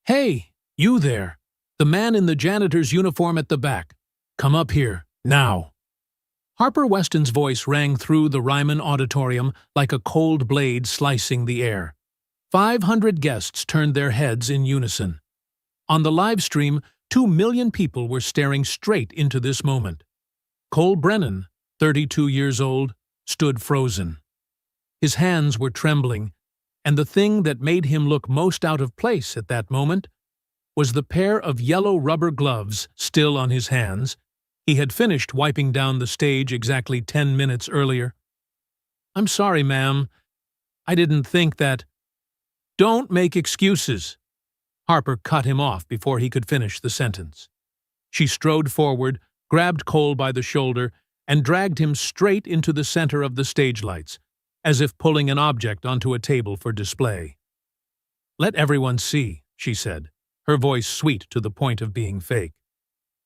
Hey, you there! The man in the janitor's uniform at the back. Come up here, now. Harper Weston's voice rang through the Ryman auditorium like a cold blade slicing the air. 500 guests turned their heads in unison. On the live stream, 2 million people were staring straight into this moment. Cole Brennan, 32 years old, stood frozen. His hands were trembling, and the thing that made him look most out of place at that moment was the pair of yellow rubber gloves still on his hands. He had finished wiping down the stage exactly 10 minutes earlier. "I'm sorry, ma'am. I didn't think that—" "Don't make excuses." Harper cut him off before he could finish the sentence. She strode forward, grabbed Cole by the shoulder, and dragged him straight into the center of the stage lights, as if pulling an object onto a table for display. "Let everyone see," she said, her voice sweet to the point of being fake.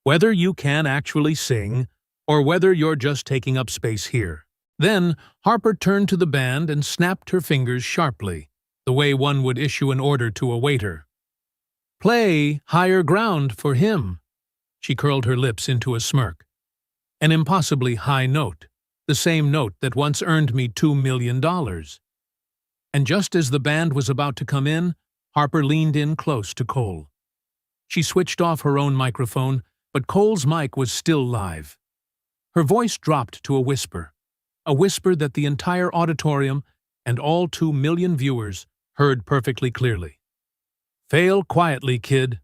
"Whether you can actually sing, or whether you're just taking up space here." Then Harper turned to the band and snapped her fingers sharply, the way one would issue an order to a waiter. "Play Higher Ground for him." She curled her lips into a smirk. "An impossibly high note, the same note that once earned me $2 million. And just as the band was about to come in, Harper leaned in close to Cole. She switched off her own microphone, but Cole's mic was still live. Her voice dropped to a whisper that the entire auditorium and all 2 million viewers heard perfectly clearly. "Fail quietly, kid."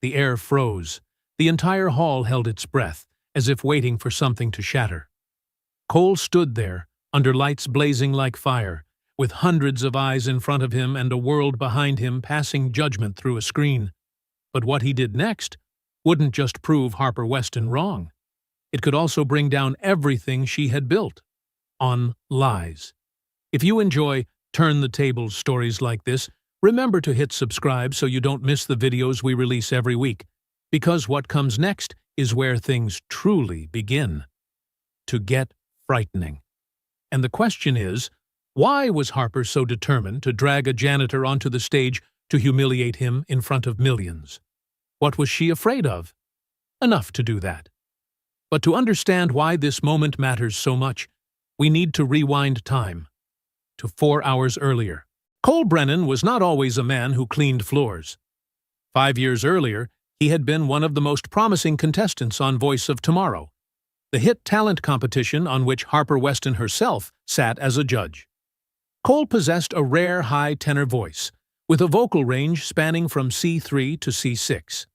The air froze. The entire hall held its breath, as if waiting for something to shatter. Cole stood there, under lights blazing like fire, with hundreds of eyes in front of him and a world behind him passing judgment through a screen. But what he did next wouldn't just prove Harper Weston wrong. It could also bring down everything she had built on lies. If you enjoy Turn the Tables stories like this, remember to hit subscribe so you don't miss the videos we release every week, because what comes next is where things truly begin to get frightening. And the question is, why was Harper so determined to drag a janitor onto the stage to humiliate him in front of millions? What was she afraid of? Enough to do that. But to understand why this moment matters so much, we need to rewind time to 4 hours earlier. Cole Brennan was not always a man who cleaned floors. 5 years earlier, he had been one of the most promising contestants on Voice of Tomorrow, the hit talent competition on which Harper Weston herself sat as a judge. Cole possessed a rare high tenor voice, with a vocal range spanning from C3 to C6.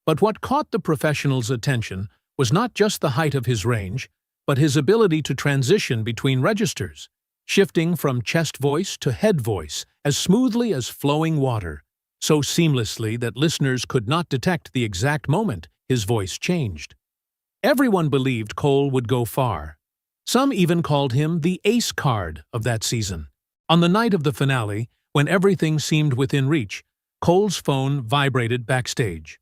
But what caught the professionals' attention was not just the height of his range, but his ability to transition between registers, shifting from chest voice to head voice as smoothly as flowing water, so seamlessly that listeners could not detect the exact moment his voice changed. Everyone believed Cole would go far. Some even called him the ace card of that season. On the night of the finale, when everything seemed within reach, Cole's phone vibrated backstage.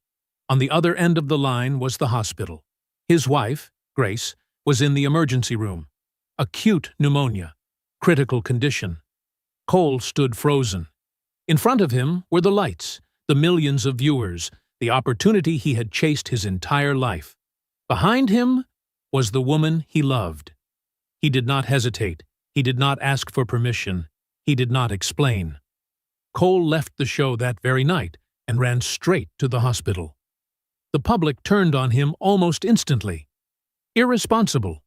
On the other end of the line was the hospital. His wife, Grace, was in the emergency room. Acute pneumonia. Critical condition. Cole stood frozen. In front of him were the lights, the millions of viewers, the opportunity he had chased his entire life. Behind him was the woman he loved. He did not hesitate. He did not ask for permission. He did not explain. Cole left the show that very night and ran straight to the hospital. The public turned on him almost instantly. Irresponsible.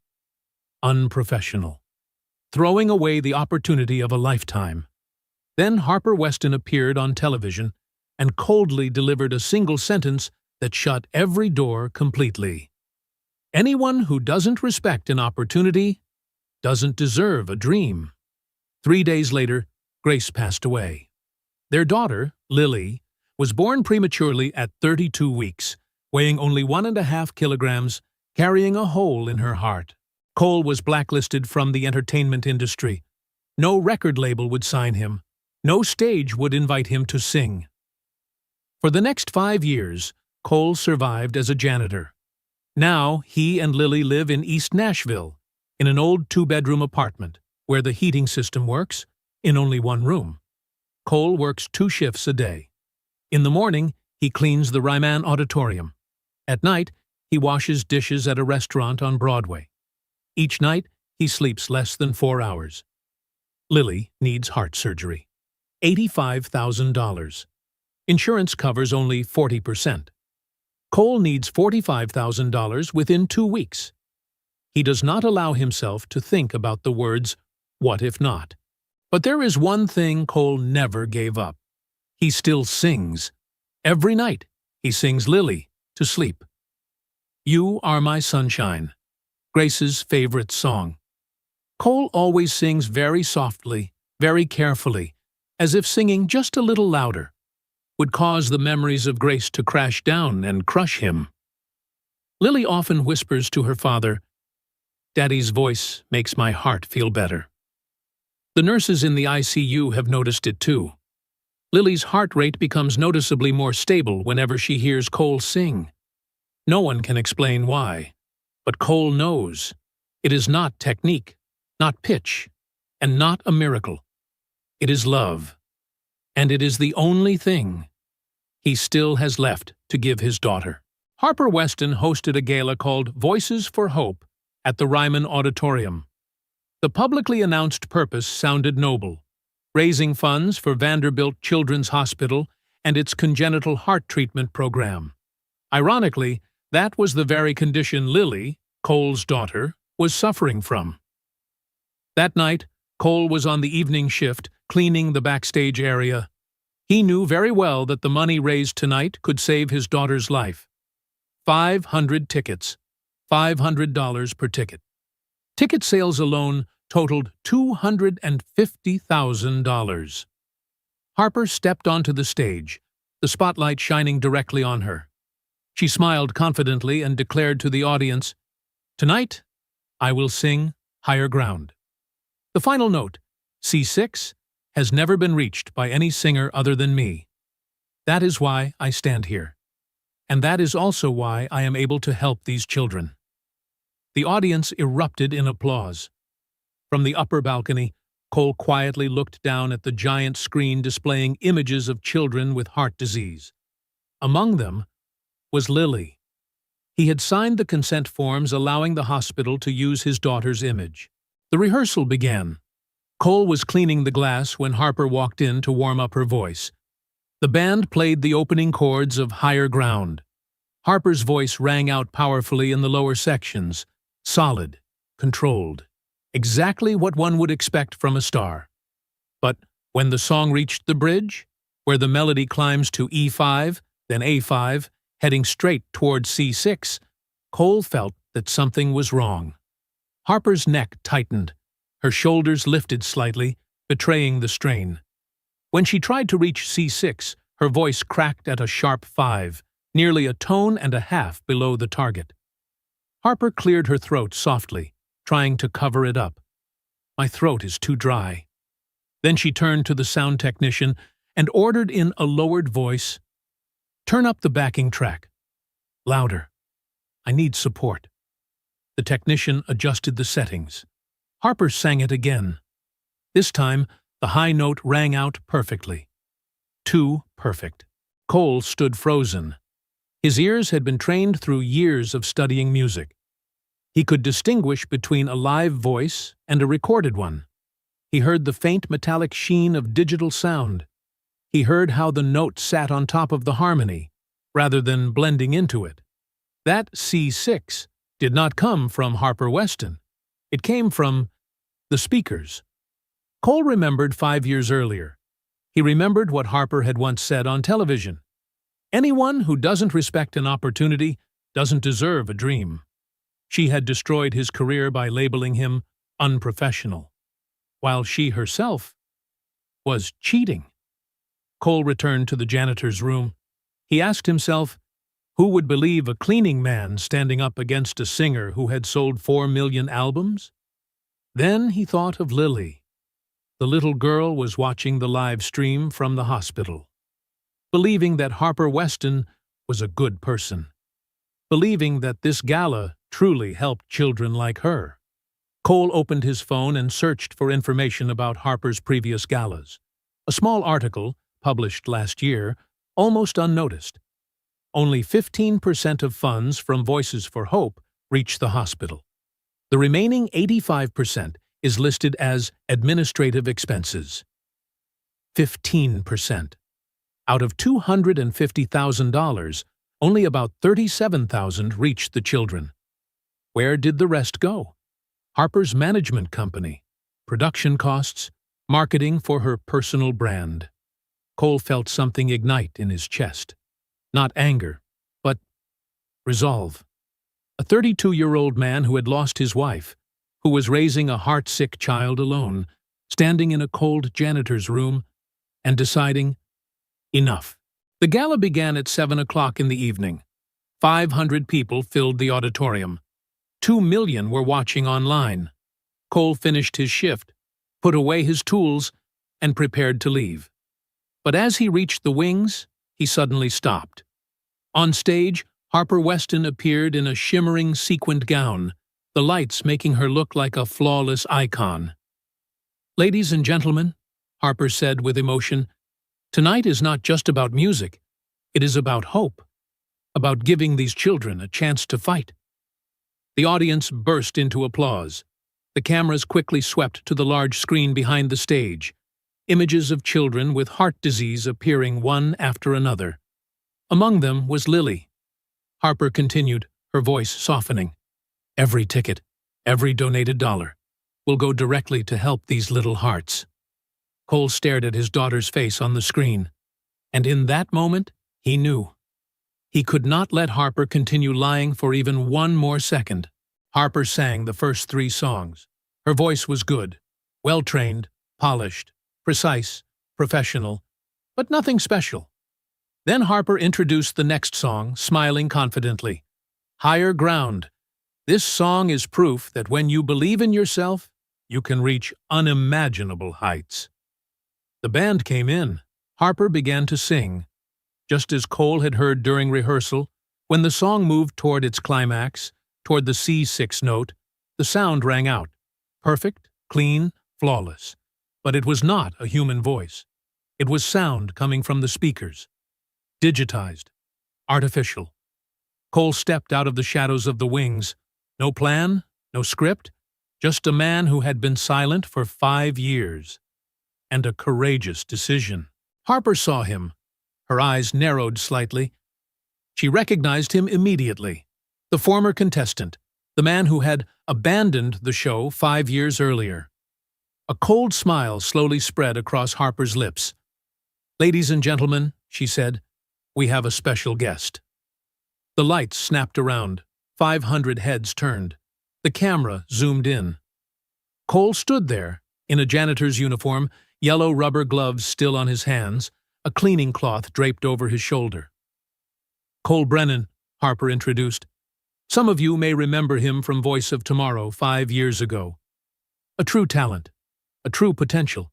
Unprofessional. Throwing away the opportunity of a lifetime. Then Harper Weston appeared on television and coldly delivered a single sentence that shut every door completely. Anyone who doesn't respect an opportunity doesn't deserve a dream. 3 days later, Grace passed away. Their daughter, Lily, was born prematurely at 32 weeks, weighing only 1.5 kilograms, carrying a hole in her heart. Cole was blacklisted from the entertainment industry. No record label would sign him. No stage would invite him to sing. For the next 5 years, Cole survived as a janitor. Now he and Lily live in East Nashville, in an old 2-bedroom apartment, where the heating system works in only one room. Cole works 2 shifts a day. In the morning, he cleans the Ryman Auditorium. At night, he washes dishes at a restaurant on Broadway. Each night, he sleeps less than 4 hours. Lily needs heart surgery. $85,000. Insurance covers only 40%. Cole needs $45,000 within 2 weeks. He does not allow himself to think about the words, "What if not?" But there is one thing Cole never gave up. He still sings. Every night, he sings Lily to sleep. "You Are My Sunshine," Grace's favorite song. Cole always sings very softly, very carefully, as if singing just a little louder would cause the memories of Grace to crash down and crush him. Lily often whispers to her father, "Daddy's voice makes my heart feel better." The nurses in the ICU have noticed it too. Lily's heart rate becomes noticeably more stable whenever she hears Cole sing. No one can explain why, but Cole knows. It is not technique, not pitch, and not a miracle. It is love. And it is the only thing he still has left to give his daughter. Harper Weston hosted a gala called Voices for Hope at the Ryman Auditorium. The publicly announced purpose sounded noble: raising funds for Vanderbilt Children's Hospital and its congenital heart treatment program. Ironically, that was the very condition Lily, Cole's daughter, was suffering from. That night, Cole was on the evening shift, cleaning the backstage area. He knew very well that the money raised tonight could save his daughter's life. 500 tickets, $500 per ticket. Ticket sales alone totaled $250,000. Harper stepped onto the stage, the spotlight shining directly on her. She smiled confidently and declared to the audience, "Tonight, I will sing Higher Ground." The final note, C6, has never been reached by any singer other than me. That is why I stand here. And that is also why I am able to help these children. The audience erupted in applause. From the upper balcony, Cole quietly looked down at the giant screen displaying images of children with heart disease. Among them was Lily. He had signed the consent forms allowing the hospital to use his daughter's image. The rehearsal began. Cole was cleaning the glass when Harper walked in to warm up her voice. The band played the opening chords of Higher Ground. Harper's voice rang out powerfully in the lower sections, solid, controlled, exactly what one would expect from a star. But when the song reached the bridge, where the melody climbs to E5, then A5, heading straight toward C6, Cole felt that something was wrong. Harper's neck tightened. Her shoulders lifted slightly, betraying the strain. When she tried to reach C6, her voice cracked at a sharp 5, nearly a tone and a half below the target. Harper cleared her throat softly, trying to cover it up. "My throat is too dry." Then she turned to the sound technician and ordered in a lowered voice, "Turn up the backing track. Louder. I need support." The technician adjusted the settings. Harper sang it again. This time, the high note rang out perfectly. Too perfect. Cole stood frozen. His ears had been trained through years of studying music. He could distinguish between a live voice and a recorded one. He heard the faint metallic sheen of digital sound. He heard how the note sat on top of the harmony, rather than blending into it. That C6 did not come from Harper Weston. It came from the speakers. Cole remembered 5 years earlier. He remembered what Harper had once said on television. "Anyone who doesn't respect an opportunity doesn't deserve a dream." She had destroyed his career by labeling him unprofessional, while she herself was cheating. Cole returned to the janitor's room. He asked himself, who would believe a cleaning man standing up against a singer who had sold 4 million albums? Then he thought of Lily. The little girl was watching the live stream from the hospital, believing that Harper Weston was a good person, believing that this gala truly helped children like her. Cole opened his phone and searched for information about Harper's previous galas. A small article, published last year, almost unnoticed. Only 15% of funds from Voices for Hope reach the hospital. The remaining 85% is listed as administrative expenses. 15%. Out of $250,000, only about $37,000 reached the children. Where did the rest go? Harper's management company, production costs, marketing for her personal brand. Cole felt something ignite in his chest. Not anger, but resolve. A 32-year-old man who had lost his wife, who was raising a heart-sick child alone, standing in a cold janitor's room, and deciding, enough. The gala began at 7 o'clock in the evening. 500 people filled the auditorium. 2 million were watching online. Cole finished his shift, put away his tools, and prepared to leave. But as he reached the wings, he suddenly stopped. On stage, Harper Weston appeared in a shimmering sequined gown, the lights making her look like a flawless icon. "Ladies and gentlemen," Harper said with emotion, "tonight is not just about music. It is about hope, about giving these children a chance to fight." The audience burst into applause. The cameras quickly swept to the large screen behind the stage, images of children with heart disease appearing one after another. Among them was Lily. Harper continued, her voice softening. "Every ticket, every donated dollar, will go directly to help these little hearts." Cole stared at his daughter's face on the screen, and in that moment, he knew. He could not let Harper continue lying for even one more second. Harper sang the first 3 songs. Her voice was good, well-trained, polished, precise, professional, but nothing special. Then Harper introduced the next song, smiling confidently. "Higher Ground. This song is proof that when you believe in yourself, you can reach unimaginable heights." The band came in. Harper began to sing. Just as Cole had heard during rehearsal, when the song moved toward its climax, toward the C6 note, the sound rang out. Perfect, clean, flawless. But it was not a human voice. It was sound coming from the speakers. Digitized. Artificial. Cole stepped out of the shadows of the wings. No plan, no script, just a man who had been silent for 5 years. And a courageous decision. Harper saw him. Her eyes narrowed slightly. She recognized him immediately. The former contestant, the man who had abandoned the show 5 years earlier. A cold smile slowly spread across Harper's lips. "Ladies and gentlemen," she said, "we have a special guest." The lights snapped around. 500 heads turned. The camera zoomed in. Cole stood there, in a janitor's uniform, yellow rubber gloves still on his hands, a cleaning cloth draped over his shoulder. "Cole Brennan," Harper introduced. "Some of you may remember him from Voice of Tomorrow 5 years ago. A true talent, a true potential."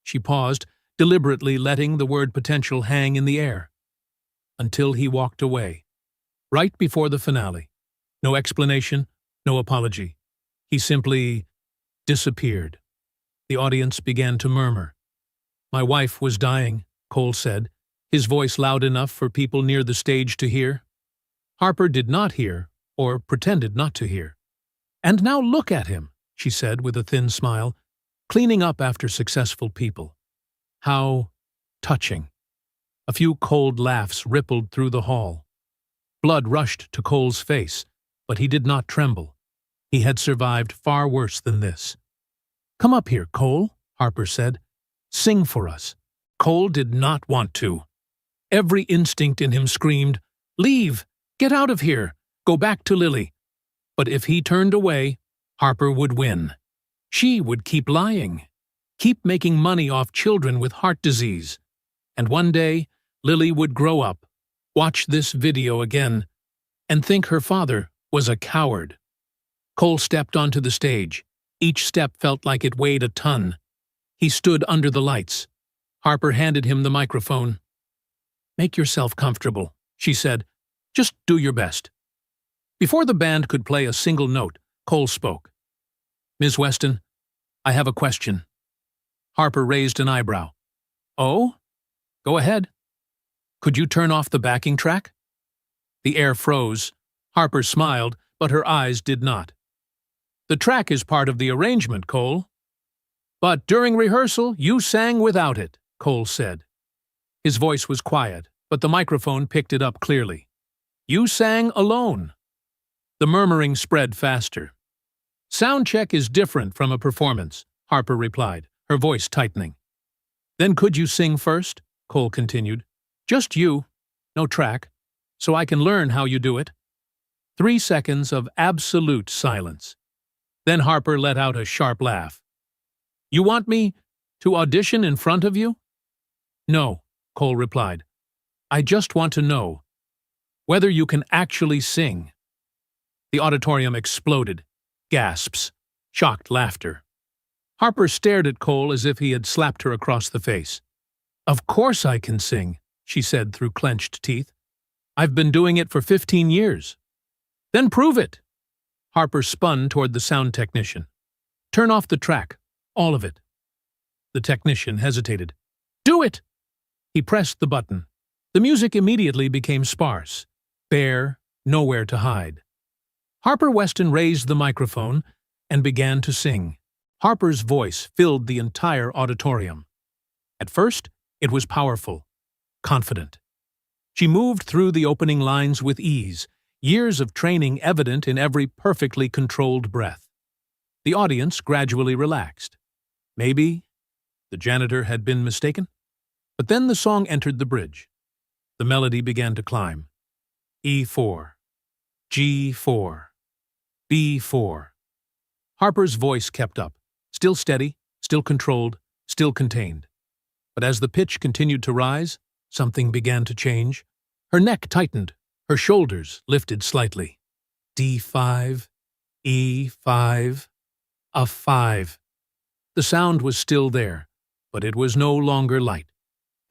She paused, deliberately letting the word potential hang in the air. Until he walked away. Right before the finale. No explanation, no apology. He simply disappeared. The audience began to murmur. "My wife was dying," Cole said, his voice loud enough for people near the stage to hear. Harper did not hear, or pretended not to hear. "And now look at him," she said with a thin smile, "cleaning up after successful people. How touching." A few cold laughs rippled through the hall. Blood rushed to Cole's face, but he did not tremble. He had survived far worse than this. "Come up here, Cole," Harper said. "Sing for us." Cole did not want to. Every instinct in him screamed, "Leave! Get out of here! Go back to Lily!" But if he turned away, Harper would win. She would keep lying, keep making money off children with heart disease. And one day, Lily would grow up, watch this video again, and think her father was a coward. Cole stepped onto the stage. Each step felt like it weighed a ton. He stood under the lights. Harper handed him the microphone. "Make yourself comfortable," she said. "Just do your best." Before the band could play a single note, Cole spoke. "Ms. Weston, I have a question." Harper raised an eyebrow. "Oh? Go ahead." Could you turn off the backing track? The air froze. Harper smiled, but her eyes did not. The track is part of the arrangement, Cole. But during rehearsal, you sang without it, Cole said. His voice was quiet, but the microphone picked it up clearly. You sang alone. The murmuring spread faster. Sound check is different from a performance, Harper replied, her voice tightening. Then could you sing first? Cole continued. Just you, no track, so I can learn how you do it. 3 seconds of absolute silence. Then Harper let out a sharp laugh. You want me to audition in front of you? No, Cole replied. I just want to know whether you can actually sing. The auditorium exploded. Gasps. Shocked laughter. Harper stared at Cole as if he had slapped her across the face. Of course I can sing, she said through clenched teeth. I've been doing it for 15 years. Then prove it. Harper spun toward the sound technician. Turn off the track. All of it. The technician hesitated. Do it! He pressed the button. The music immediately became sparse, bare, nowhere to hide. Harper Weston raised the microphone and began to sing. Harper's voice filled the entire auditorium. At first, it was powerful, confident. She moved through the opening lines with ease, years of training evident in every perfectly controlled breath. The audience gradually relaxed. Maybe the janitor had been mistaken? But then the song entered the bridge. The melody began to climb. E4, G4, B4. Harper's voice kept up, still steady, still controlled, still contained. But as the pitch continued to rise, something began to change. Her neck tightened, her shoulders lifted slightly. D5, E5, a 5. The sound was still there, but it was no longer light,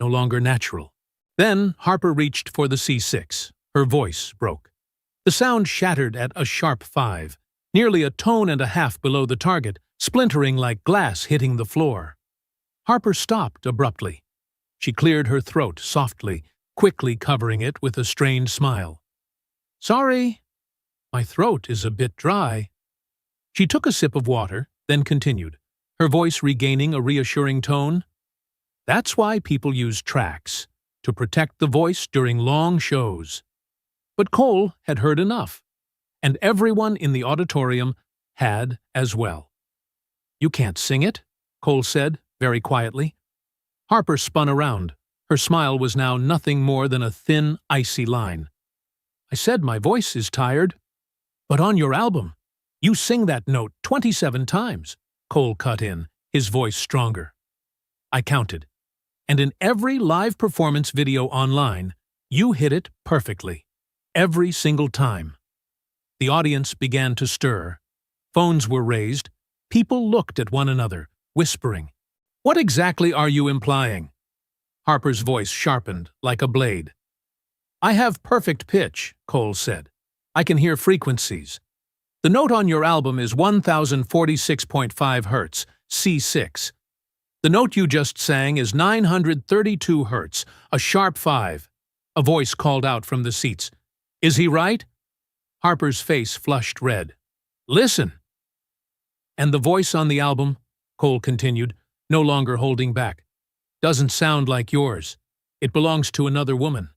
no longer natural. Then Harper reached for the C6. Her voice broke. The sound shattered at a sharp 5, nearly a tone and a half below the target, splintering like glass hitting the floor. Harper stopped abruptly. She cleared her throat softly, quickly covering it with a strained smile. Sorry, my throat is a bit dry. She took a sip of water, then continued, her voice regaining a reassuring tone. That's why people use tracks, to protect the voice during long shows. But Cole had heard enough, and everyone in the auditorium had as well. You can't sing it, Cole said, very quietly. Harper spun around. Her smile was now nothing more than a thin, icy line. I said my voice is tired. But on your album, you sing that note 27 times, Cole cut in, his voice stronger. I counted. And in every live performance video online, you hit it perfectly. Every single time. The audience began to stir. Phones were raised. People looked at one another, whispering. What exactly are you implying? Harper's voice sharpened, like a blade. I have perfect pitch, Cole said. I can hear frequencies. The note on your album is 1046.5 Hz, C6. The note you just sang is 932 Hz, a sharp 5. A voice called out from the seats. Is he right? Harper's face flushed red. Listen. And the voice on the album, Cole continued, no longer holding back, doesn't sound like yours. It belongs to another woman.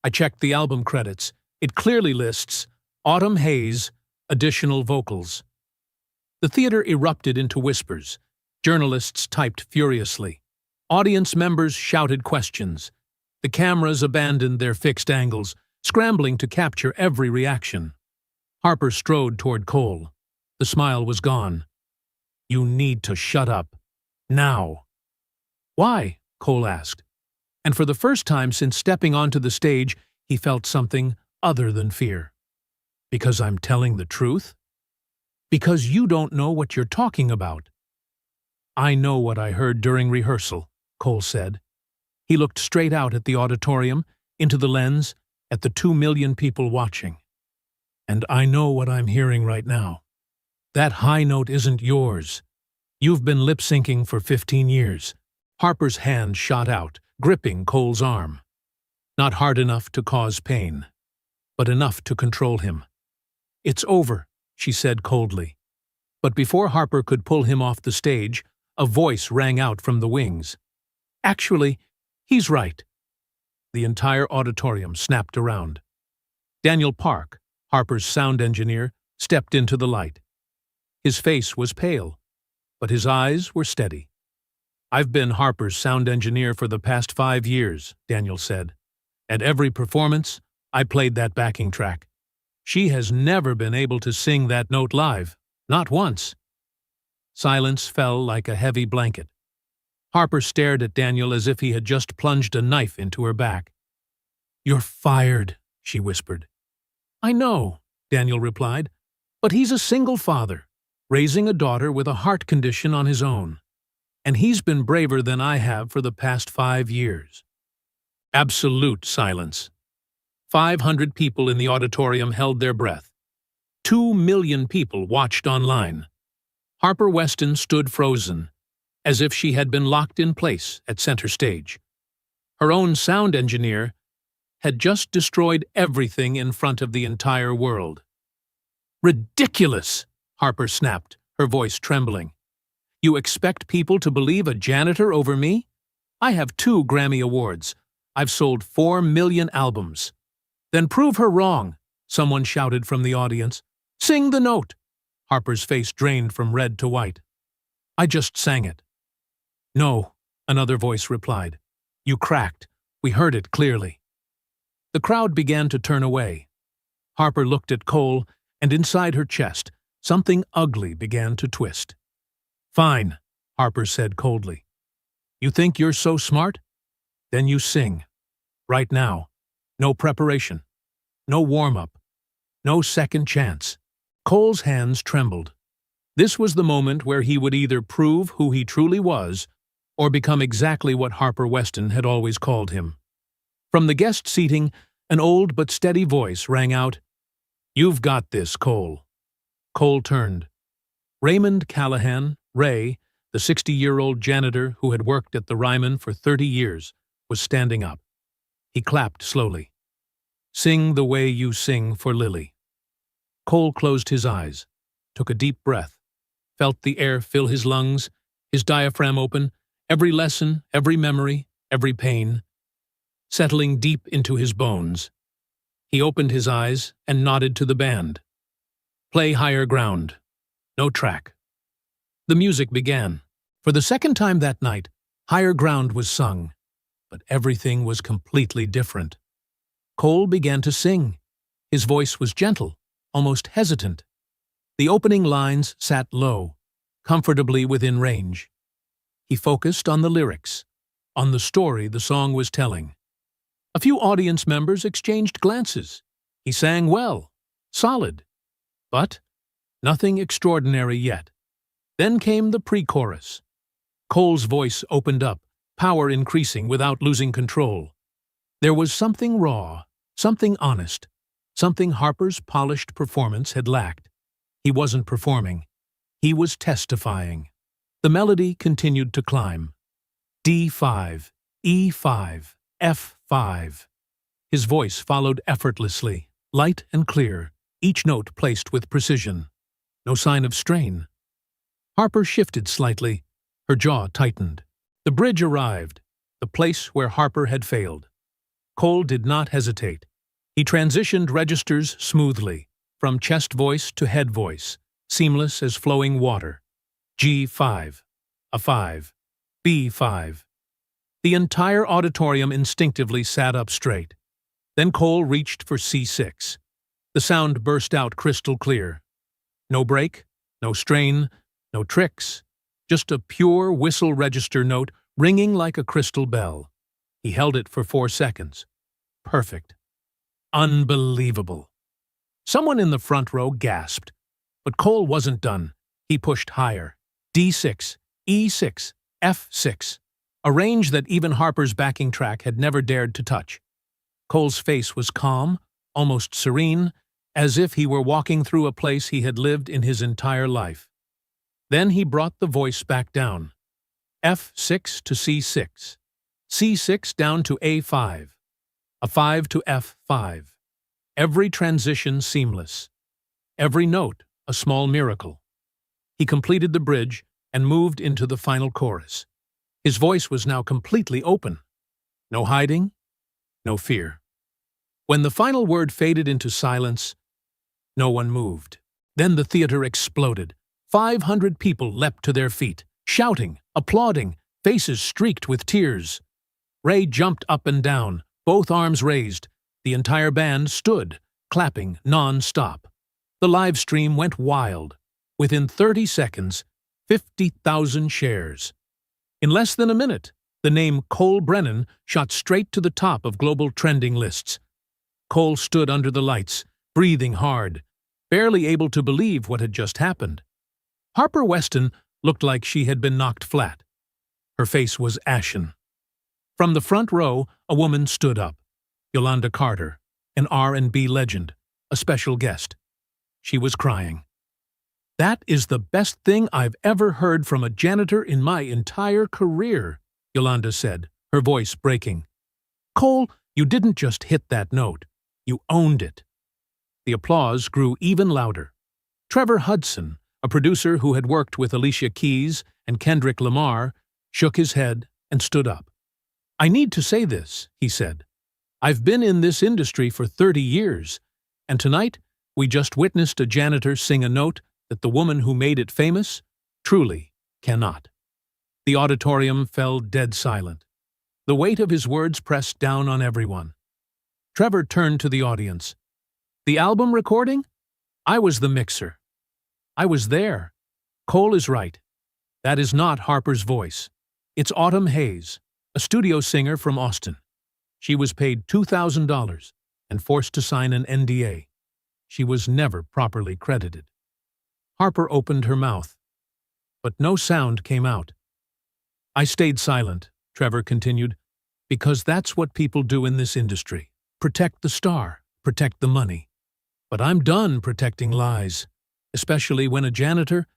I checked the album credits. It clearly lists Autumn Haze, additional vocals. The theater erupted into whispers. Journalists typed furiously. Audience members shouted questions. The cameras abandoned their fixed angles, scrambling to capture every reaction. Harper strode toward Cole. The smile was gone. You need to shut up. Now. Why? Cole asked. And for the first time since stepping onto the stage, he felt something other than fear. Because I'm telling the truth? Because you don't know what you're talking about. I know what I heard during rehearsal, Cole said. He looked straight out at the auditorium, into the lens, at the 2 million people watching. And I know what I'm hearing right now. That high note isn't yours. You've been lip-syncing for 15 years. Harper's hand shot out, gripping Cole's arm. Not hard enough to cause pain, but enough to control him. "It's over," she said coldly. But before Harper could pull him off the stage, a voice rang out from the wings. "Actually, he's right." The entire auditorium snapped around. Daniel Park, Harper's sound engineer, stepped into the light. His face was pale, but his eyes were steady. "I've been Harper's sound engineer for the past 5 years," Daniel said. "At every performance, I played that backing track. She has never been able to sing that note live, not once." Silence fell like a heavy blanket. Harper stared at Daniel as if he had just plunged a knife into her back. "You're fired," she whispered. "I know," Daniel replied, "but he's a single father, raising a daughter with a heart condition on his own. And he's been braver than I have for the past 5 years." Absolute silence. 500 people in the auditorium held their breath. 2 million people watched online. Harper Weston stood frozen, as if she had been locked in place at center stage. Her own sound engineer had just destroyed everything in front of the entire world. "Ridiculous!" Harper snapped, her voice trembling. "You expect people to believe a janitor over me? I have 2 Grammy Awards. I've sold 4 million albums." "Then prove her wrong," someone shouted from the audience. "Sing the note." Harper's face drained from red to white. "I just sang it." "No," another voice replied. "You cracked. We heard it clearly." The crowd began to turn away. Harper looked at Cole, and inside her chest, something ugly began to twist. "Fine," Harper said coldly. "You think you're so smart? Then you sing. Right now. No preparation. No warm-up. No second chance." Cole's hands trembled. This was the moment where he would either prove who he truly was or become exactly what Harper Weston had always called him. From the guest seating, an old but steady voice rang out, "You've got this, Cole." Cole turned. Raymond Callahan, Ray, the 60-year-old janitor who had worked at the Ryman for 30 years, was standing up. He clapped slowly. "Sing the way you sing for Lily." Cole closed his eyes, took a deep breath, felt the air fill his lungs, his diaphragm open, every lesson, every memory, every pain, settling deep into his bones. He opened his eyes and nodded to the band. "Play Higher Ground." No track. The music began. For the second time that night, Higher Ground was sung, but everything was completely different. Cole began to sing. His voice was gentle, almost hesitant. The opening lines sat low, comfortably within range. He focused on the lyrics, on the story the song was telling. A few audience members exchanged glances. He sang well, solid, but nothing extraordinary yet. Then came the pre-chorus. Cole's voice opened up, power increasing without losing control. There was something raw, something honest, something Harper's polished performance had lacked. He wasn't performing. He was testifying. The melody continued to climb. D5, E5, F5. His voice followed effortlessly, light and clear, each note placed with precision. No sign of strain. Harper shifted slightly. Her jaw tightened. The bridge arrived, the place where Harper had failed. Cole did not hesitate. He transitioned registers smoothly, from chest voice to head voice, seamless as flowing water. G5, a 5, B5. The entire auditorium instinctively sat up straight. Then Cole reached for C6. The sound burst out crystal clear. No break, no strain, no tricks, just a pure whistle register note ringing like a crystal bell. He held it for 4 seconds. Perfect. Unbelievable. Someone in the front row gasped. But Cole wasn't done. He pushed higher. D6, E6, F6. A range that even Harper's backing track had never dared to touch. Cole's face was calm, almost serene, as if he were walking through a place he had lived in his entire life. Then he brought the voice back down. F6 to C6. C6 down to A5. a 5 to F5. Every transition seamless. Every note a small miracle. He completed the bridge and moved into the final chorus. His voice was now completely open. No hiding, no fear. When the final word faded into silence, no one moved. Then the theater exploded. 500 people leapt to their feet, shouting, applauding, faces streaked with tears. Ray jumped up and down, both arms raised. The entire band stood, clapping non-stop. The live stream went wild. Within 30 seconds, 50,000 shares. In less than a minute, the name Cole Brennan shot straight to the top of global trending lists. Cole stood under the lights, breathing hard, barely able to believe what had just happened. Harper Weston looked like she had been knocked flat. Her face was ashen. From the front row, a woman stood up. Yolanda Carter, an R&B legend, a special guest. She was crying. "That is the best thing I've ever heard from a janitor in my entire career," Yolanda said, her voice breaking. "Cole, you didn't just hit that note. You owned it." The applause grew even louder. Trevor Hudson, a producer who had worked with Alicia Keys and Kendrick Lamar, shook his head and stood up. "I need to say this," he said. "I've been in this industry for 30 years, and tonight we just witnessed a janitor sing a note that the woman who made it famous truly cannot." The auditorium fell dead silent. The weight of his words pressed down on everyone. Trevor turned to the audience. "The album recording? I was the mixer. I was there. Cole is right. That is not Harper's voice. It's Autumn Hayes, a studio singer from Austin. She was paid $2,000 and forced to sign an NDA. She was never properly credited." Harper opened her mouth, but no sound came out. "I stayed silent," Trevor continued, "because that's what people do in this industry. Protect the star, protect the money. But I'm done protecting lies, especially when a janitor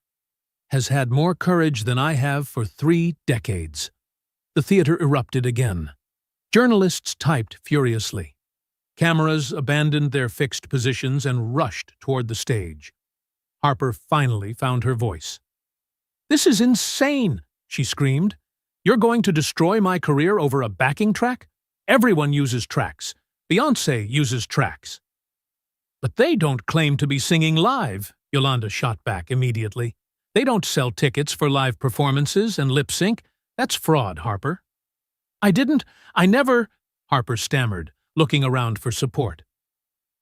has had more courage than I have for 3 decades. The theater erupted again. Journalists typed furiously. Cameras abandoned their fixed positions and rushed toward the stage. Harper finally found her voice. "This is insane," she screamed. "You're going to destroy my career over a backing track? Everyone uses tracks. Beyoncé uses tracks." "But they don't claim to be singing live," Yolanda shot back immediately. "They don't sell tickets for live performances and lip sync. That's fraud, Harper." I never," Harper stammered, looking around for support.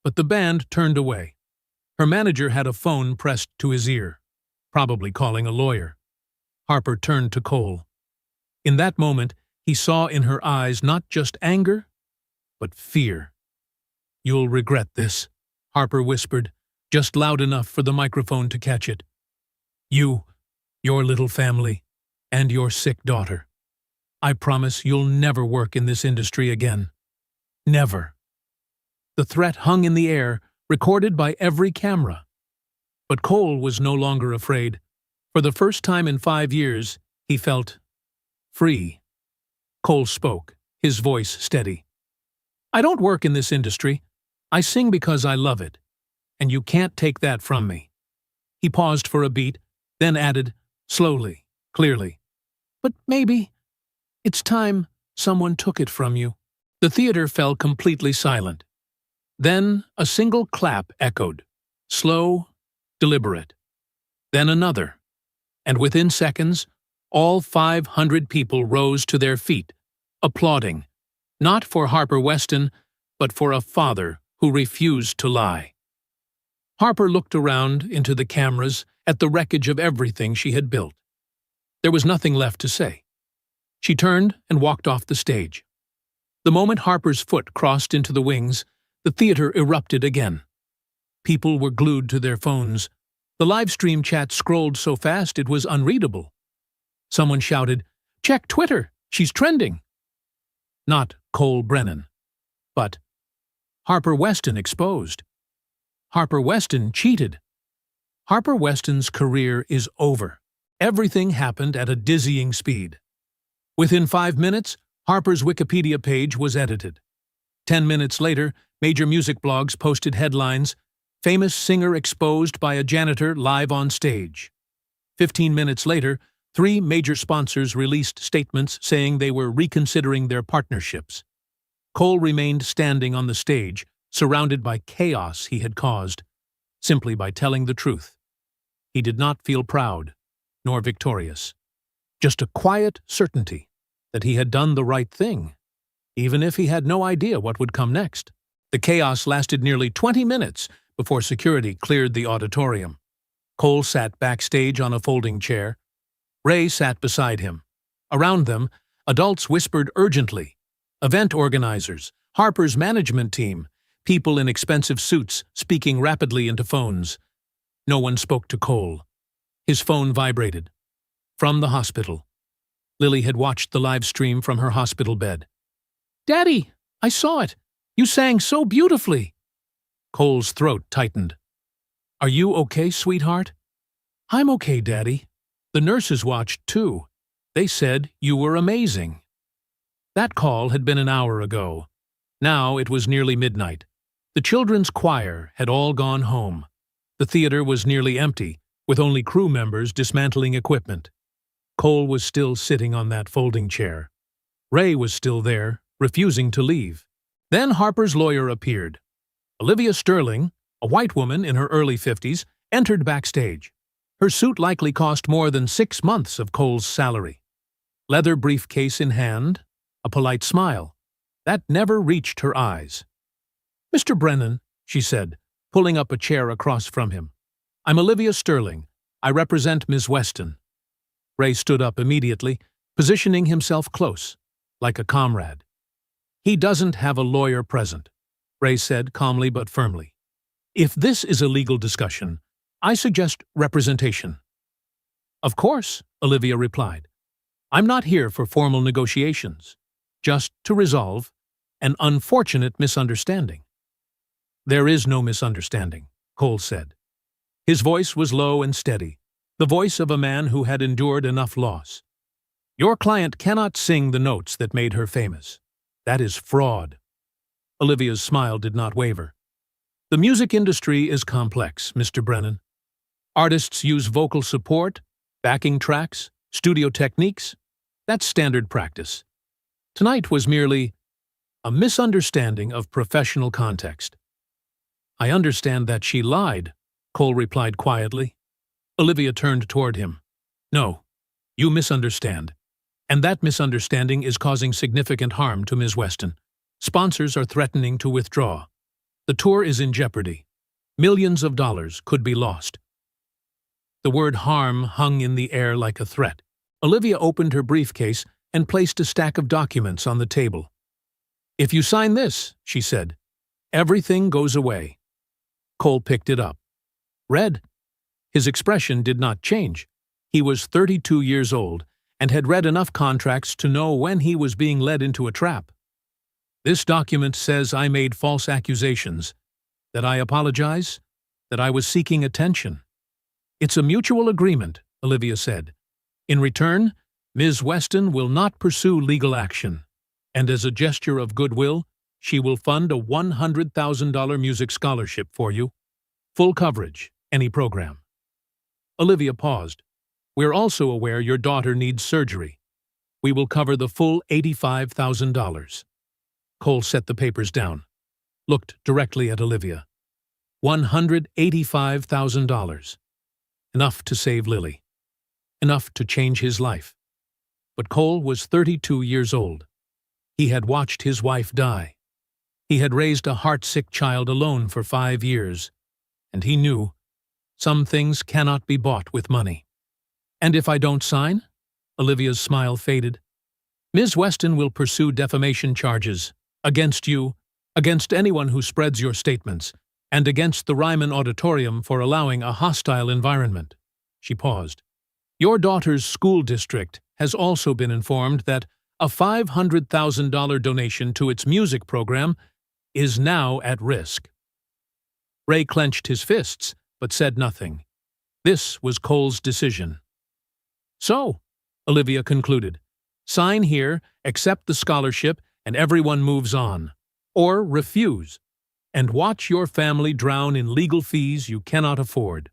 But the band turned away. Her manager had a phone pressed to his ear, probably calling a lawyer. Harper turned to Cole. In that moment, he saw in her eyes not just anger, but fear. "You'll regret this," Harper whispered, just loud enough for the microphone to catch it. "You, your little family, and your sick daughter. I promise you'll never work in this industry again. Never." The threat hung in the air, recorded by every camera. But Cole was no longer afraid. For the first time in 5 years, he felt free. Cole spoke, his voice steady. "I don't work in this industry. I sing because I love it. And you can't take that from me." He paused for a beat, then added, slowly, clearly, "But maybe it's time someone took it from you." The theater fell completely silent. Then a single clap echoed, slow, deliberate. Then another, and within seconds, all 500 people rose to their feet, applauding, not for Harper Weston, but for a father who refused to lie. Harper looked around into the cameras at the wreckage of everything she had built. There was nothing left to say. She turned and walked off the stage. The moment Harper's foot crossed into the wings, the theater erupted again. People were glued to their phones. The live stream chat scrolled so fast it was unreadable. Someone shouted, "Check Twitter! She's trending!" Not Cole Brennan, but Harper Weston exposed. Harper Weston cheated. Harper Weston's career is over. Everything happened at a dizzying speed. Within 5 minutes, Harper's Wikipedia page was edited. 10 minutes later, major music blogs posted headlines, "Famous singer exposed by a janitor live on stage." 15 minutes later, 3 major sponsors released statements saying they were reconsidering their partnerships. Cole remained standing on the stage, surrounded by chaos he had caused, simply by telling the truth. He did not feel proud, nor victorious. Just a quiet certainty that he had done the right thing, even if he had no idea what would come next. The chaos lasted nearly 20 minutes before security cleared the auditorium. Cole sat backstage on a folding chair. Ray sat beside him. Around them, adults whispered urgently. Event organizers, Harper's management team, people in expensive suits speaking rapidly into phones. No one spoke to Cole. His phone vibrated. From the hospital. Lily had watched the live stream from her hospital bed. "Daddy, I saw it. You sang so beautifully." Cole's throat tightened. "Are you okay, sweetheart?" "I'm okay, Daddy. The nurses watched, too. They said you were amazing." That call had been an hour ago. Now it was nearly midnight. The children's choir had all gone home. The theater was nearly empty, with only crew members dismantling equipment. Cole was still sitting on that folding chair. Ray was still there, refusing to leave. Then Harper's lawyer appeared. Olivia Sterling, a white woman in her early 50s, entered backstage. Her suit likely cost more than 6 months of Cole's salary. Leather briefcase in hand, a polite smile. That never reached her eyes. "Mr. Brennan," she said, pulling up a chair across from him. "I'm Olivia Sterling. I represent Ms. Weston." Ray stood up immediately, positioning himself close, like a comrade. "He doesn't have a lawyer present," Ray said calmly but firmly. "If this is a legal discussion, I suggest representation." "Of course," Olivia replied. "I'm not here for formal negotiations, just to resolve an unfortunate misunderstanding." "There is no misunderstanding," Cole said. His voice was low and steady, the voice of a man who had endured enough loss. "Your client cannot sing the notes that made her famous. That is fraud." Olivia's smile did not waver. "The music industry is complex, Mr. Brennan. Artists use vocal support, backing tracks, studio techniques. That's standard practice. Tonight was merely a misunderstanding of professional context." "I understand that she lied," Cole replied quietly. Olivia turned toward him. "No, you misunderstand. And that misunderstanding is causing significant harm to Ms. Weston. Sponsors are threatening to withdraw. The tour is in jeopardy. Millions of dollars could be lost." The word harm hung in the air like a threat. Olivia opened her briefcase and placed a stack of documents on the table. "If you sign this," she said, "everything goes away." Cole picked it up. Read. His expression did not change. He was 32 years old and had read enough contracts to know when he was being led into a trap. "This document says I made false accusations, that I apologize, that I was seeking attention." "It's a mutual agreement," Olivia said. "In return, Ms. Weston will not pursue legal action, and as a gesture of goodwill, she will fund a $100,000 music scholarship for you. Full coverage, any program." Olivia paused. "We're also aware your daughter needs surgery. We will cover the full $85,000. Cole set the papers down, looked directly at Olivia. $185,000. Enough to save Lily. Enough to change his life. But Cole was 32 years old. He had watched his wife die. He had raised a heart-sick child alone for 5 years. And he knew, some things cannot be bought with money. "And if I don't sign?" Olivia's smile faded. "Ms. Weston will pursue defamation charges against you, against anyone who spreads your statements, and against the Ryman Auditorium for allowing a hostile environment." She paused. "Your daughter's school district has also been informed that a $500,000 donation to its music program is now at risk." Ray clenched his fists, but said nothing. This was Cole's decision. "So," Olivia concluded, "sign here, accept the scholarship, and everyone moves on. or refuse, and watch your family drown in legal fees you cannot afford.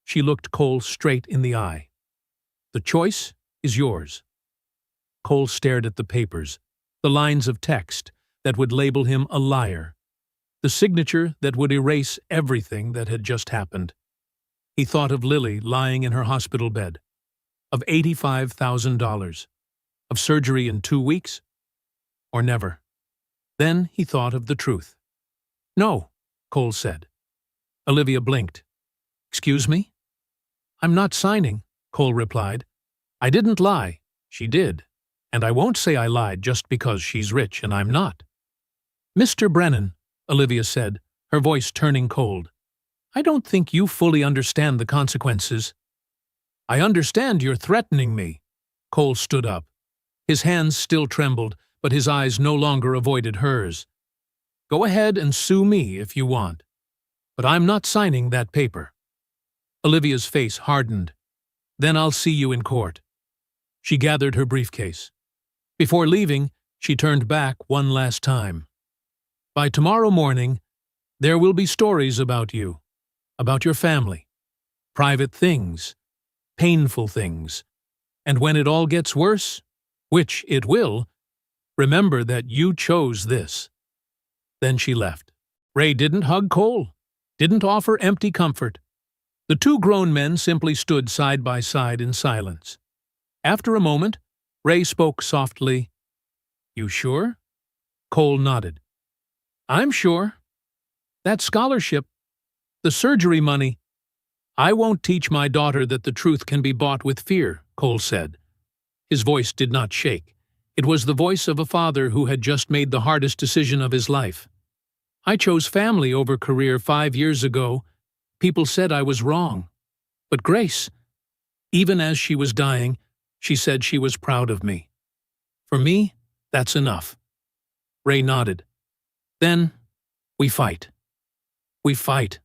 She looked Cole straight in the eye. The choice is yours. Cole stared at the papers, the lines of text that would label him a liar, the signature that would erase everything that had just happened. He thought of Lily lying in her hospital bed, of $85,000, of surgery in 2 weeks, or never. Then he thought of the truth. "No," Cole said. Olivia blinked. "Excuse me?" "I'm not signing," Cole replied. "I didn't lie. She did. And I won't say I lied just because she's rich and I'm not." "Mr. Brennan," Olivia said, her voice turning cold, "I don't think you fully understand the consequences." "I understand you're threatening me." Cole stood up. His hands still trembled, but his eyes no longer avoided hers. "Go ahead and sue me if you want. But I'm not signing that paper." Olivia's face hardened. "Then I'll see you in court." She gathered her briefcase. Before leaving, she turned back one last time. "By tomorrow morning, there will be stories about you, about your family, private things, painful things. And when it all gets worse, which it will, remember that you chose this." Then she left. Ray didn't hug Cole, didn't offer empty comfort. The two grown men simply stood side by side in silence. After a moment, Ray spoke softly. "You sure?" Cole nodded. "I'm sure. That scholarship, the surgery money—" "I won't teach my daughter that the truth can be bought with fear," Cole said. His voice did not shake. It was the voice of a father who had just made the hardest decision of his life. "I chose family over career 5 years ago. People said I was wrong. But Grace, even as she was dying, she said she was proud of me. For me, that's enough." Ray nodded. "Then, we fight. We fight."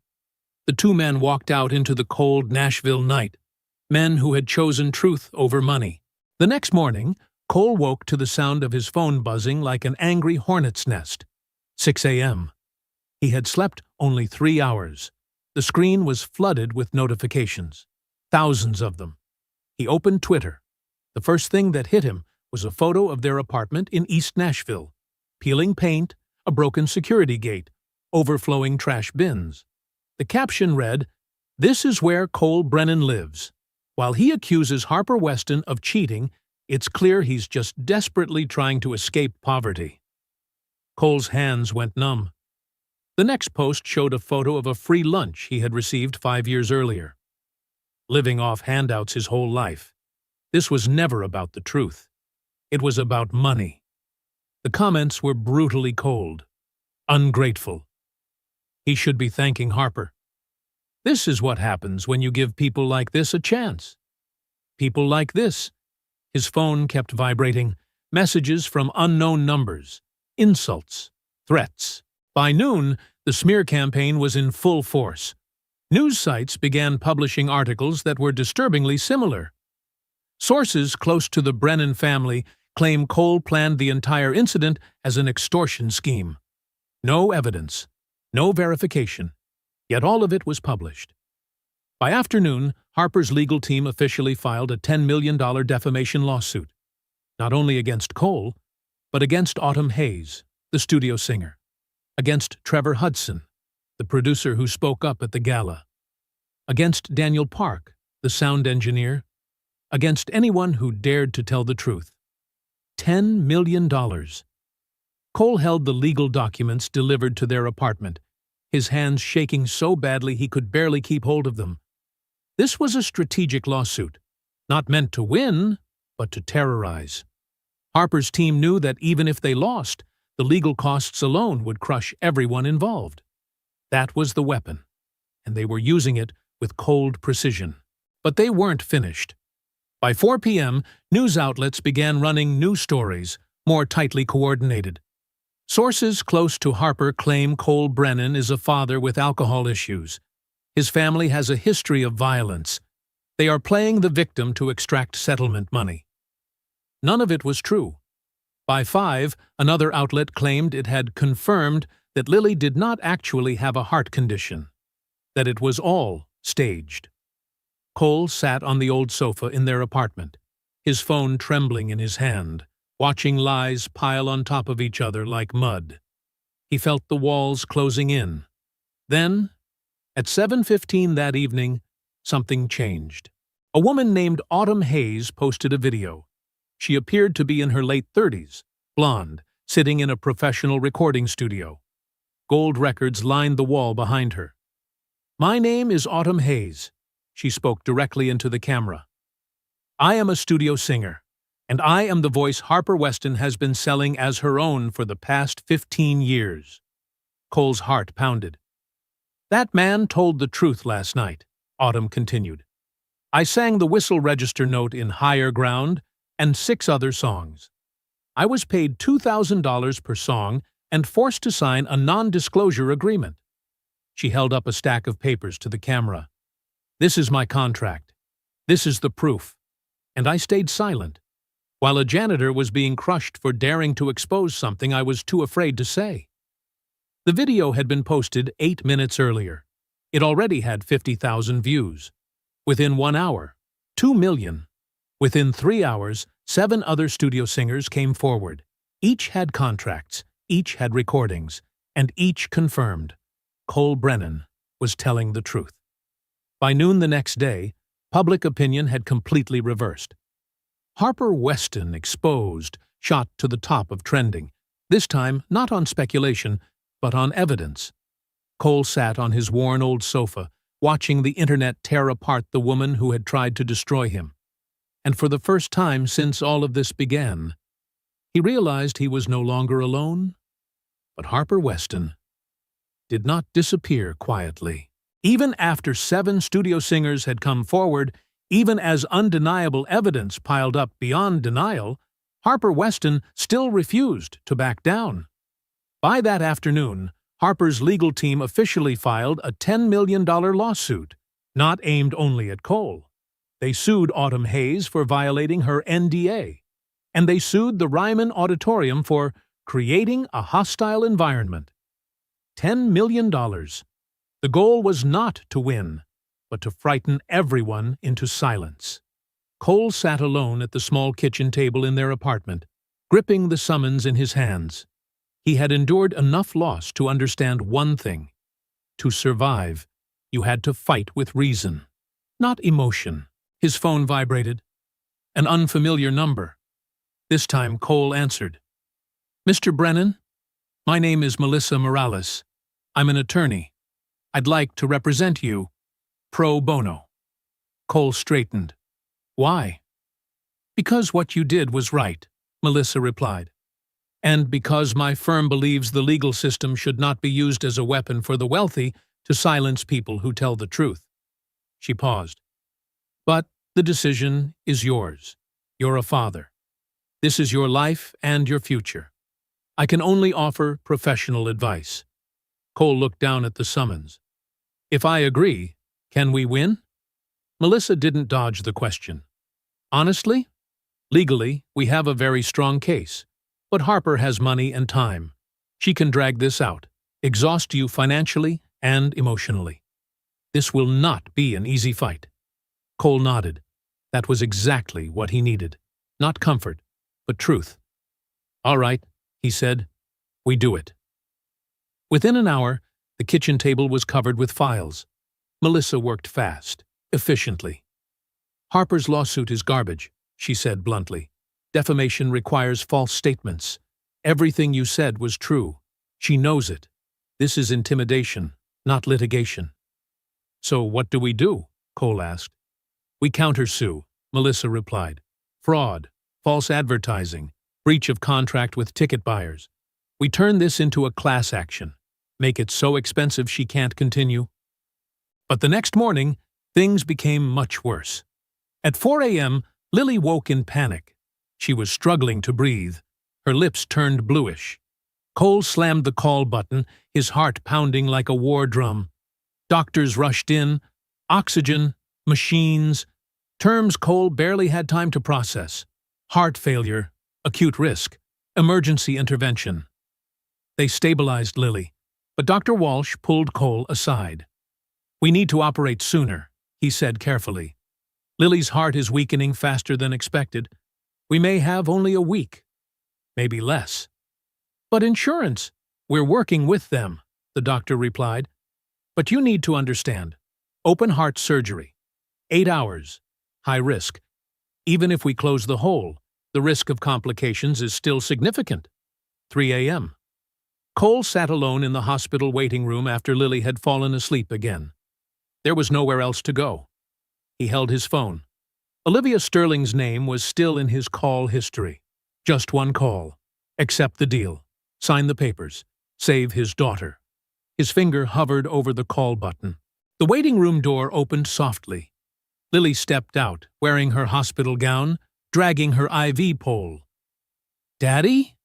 The two men walked out into the cold Nashville night, men who had chosen truth over money. The next morning, Cole woke to the sound of his phone buzzing like an angry hornet's nest. 6 a.m. He had slept only 3 hours. The screen was flooded with notifications, thousands of them. He opened Twitter. The first thing that hit him was a photo of their apartment in East Nashville, peeling paint, a broken security gate, overflowing trash bins. The caption read, "This is where Cole Brennan lives. While he accuses Harper Weston of cheating, it's clear he's just desperately trying to escape poverty." Cole's hands went numb. The next post showed a photo of a free lunch he had received 5 years earlier. Living off handouts his whole life. This was never about the truth. It was about money. The comments were brutally cold, ungrateful. He should be thanking Harper. This is what happens when you give people like this a chance. People like this. His phone kept vibrating, messages from unknown numbers, insults, threats. By noon, the smear campaign was in full force. News sites began publishing articles that were disturbingly similar. Sources close to the Brennan family claim Cole planned the entire incident as an extortion scheme. No evidence, no verification, yet all of it was published. By afternoon, Harper's legal team officially filed a $10 million defamation lawsuit, not only against Cole, but against Autumn Hayes, the studio singer, against Trevor Hudson, the producer who spoke up at the gala, against Daniel Park, the sound engineer, against anyone who dared to tell the truth. $10 million. Cole held the legal documents delivered to their apartment, his hands shaking so badly he could barely keep hold of them. This was a strategic lawsuit, not meant to win, but to terrorize. Harper's team knew that even if they lost, the legal costs alone would crush everyone involved. That was the weapon, and they were using it with cold precision. But they weren't finished. By 4 p.m., news outlets began running new stories, more tightly coordinated. Sources close to Harper claim Cole Brennan is a father with alcohol issues. His family has a history of violence. They are playing the victim to extract settlement money. None of it was true. By 5, another outlet claimed it had confirmed that Lily did not actually have a heart condition, that it was all staged. Cole sat on the old sofa in their apartment, his phone trembling in his hand, watching lies pile on top of each other like mud. He felt the walls closing in. Then, at 7:15 that evening, something changed. A woman named Autumn Hayes posted a video. She appeared to be in her late 30s, blonde, sitting in a professional recording studio. Gold records lined the wall behind her. "My name is Autumn Hayes," she spoke directly into the camera. "I am a studio singer, and I am the voice Harper Weston has been selling as her own for the past 15 years. Cole's heart pounded. "That man told the truth last night," Autumn continued. "I sang the whistle register note in Higher Ground and 6 other songs. I was paid $2,000 per song and forced to sign a non-disclosure agreement." She held up a stack of papers to the camera. "This is my contract. This is the proof." And I stayed silent, while a janitor was being crushed for daring to expose something I was too afraid to say. The video had been posted 8 minutes earlier. It already had 50,000 views. Within 1 hour, 2 million. Within 3 hours, 7 other studio singers came forward. Each had contracts, each had recordings, and each confirmed Cole Brennan was telling the truth. By noon the next day, public opinion had completely reversed. Harper Weston exposed shot to the top of trending, this time not on speculation, but on evidence. Cole sat on his worn old sofa, watching the internet tear apart the woman who had tried to destroy him. And for the first time since all of this began, he realized he was no longer alone. But Harper Weston did not disappear quietly. Even after 7 studio singers had come forward, even as undeniable evidence piled up beyond denial, Harper Weston still refused to back down. By that afternoon, Harper's legal team officially filed a $10 million lawsuit, not aimed only at Cole. They sued Autumn Hayes for violating her NDA, and they sued the Ryman Auditorium for creating a hostile environment. $10 million. The goal was not to win, but to frighten everyone into silence. Cole sat alone at the small kitchen table in their apartment, gripping the summons in his hands. He had endured enough loss to understand one thing. To survive, you had to fight with reason, not emotion. His phone vibrated. An unfamiliar number. This time Cole answered. "Mr. Brennan, my name is Melissa Morales. I'm an attorney. I'd like to represent you. Pro bono." Cole straightened. "Why?" "Because what you did was right," Melissa replied. "And because my firm believes the legal system should not be used as a weapon for the wealthy to silence people who tell the truth." She paused. "But the decision is yours. You're a father. This is your life and your future. I can only offer professional advice." Cole looked down at the summons. "If I agree, can we win?" Melissa didn't dodge the question. "Honestly, legally, we have a very strong case. But Harper has money and time. She can drag this out, exhaust you financially and emotionally. This will not be an easy fight." Cole nodded. That was exactly what he needed. Not comfort, but truth. "All right," he said. "We do it." Within an hour, the kitchen table was covered with files. Melissa worked fast, efficiently. "Harper's lawsuit is garbage," she said bluntly. "Defamation requires false statements. Everything you said was true. She knows it. This is intimidation, not litigation." "So what do we do?" Cole asked. "We countersue," Melissa replied. "Fraud, false advertising, breach of contract with ticket buyers. We turn this into a class action, make it so expensive she can't continue." But the next morning, things became much worse. At 4 a.m., Lily woke in panic. She was struggling to breathe. Her lips turned bluish. Cole slammed the call button, his heart pounding like a war drum. Doctors rushed in. Oxygen, machines, terms Cole barely had time to process. Heart failure, acute risk, Emergency intervention. They stabilized Lily, but Dr. Walsh pulled Cole aside. We need to operate sooner, he said carefully. Lily's heart is weakening faster than expected. We may have only a week, maybe less. But insurance, we're working with them, the doctor replied. But you need to understand. Open heart surgery. 8 hours. High risk. Even if we close the hole, the risk of complications is still significant. 3 a.m. Cole sat alone in the hospital waiting room after Lily had fallen asleep again. There was nowhere else to go. He held his phone. Olivia Sterling's name was still in his call history. Just one call. Accept the deal. Sign the papers. Save his daughter. His finger hovered over the call button. The waiting room door opened softly. Lily stepped out, wearing her hospital gown, dragging her IV pole. "Daddy?"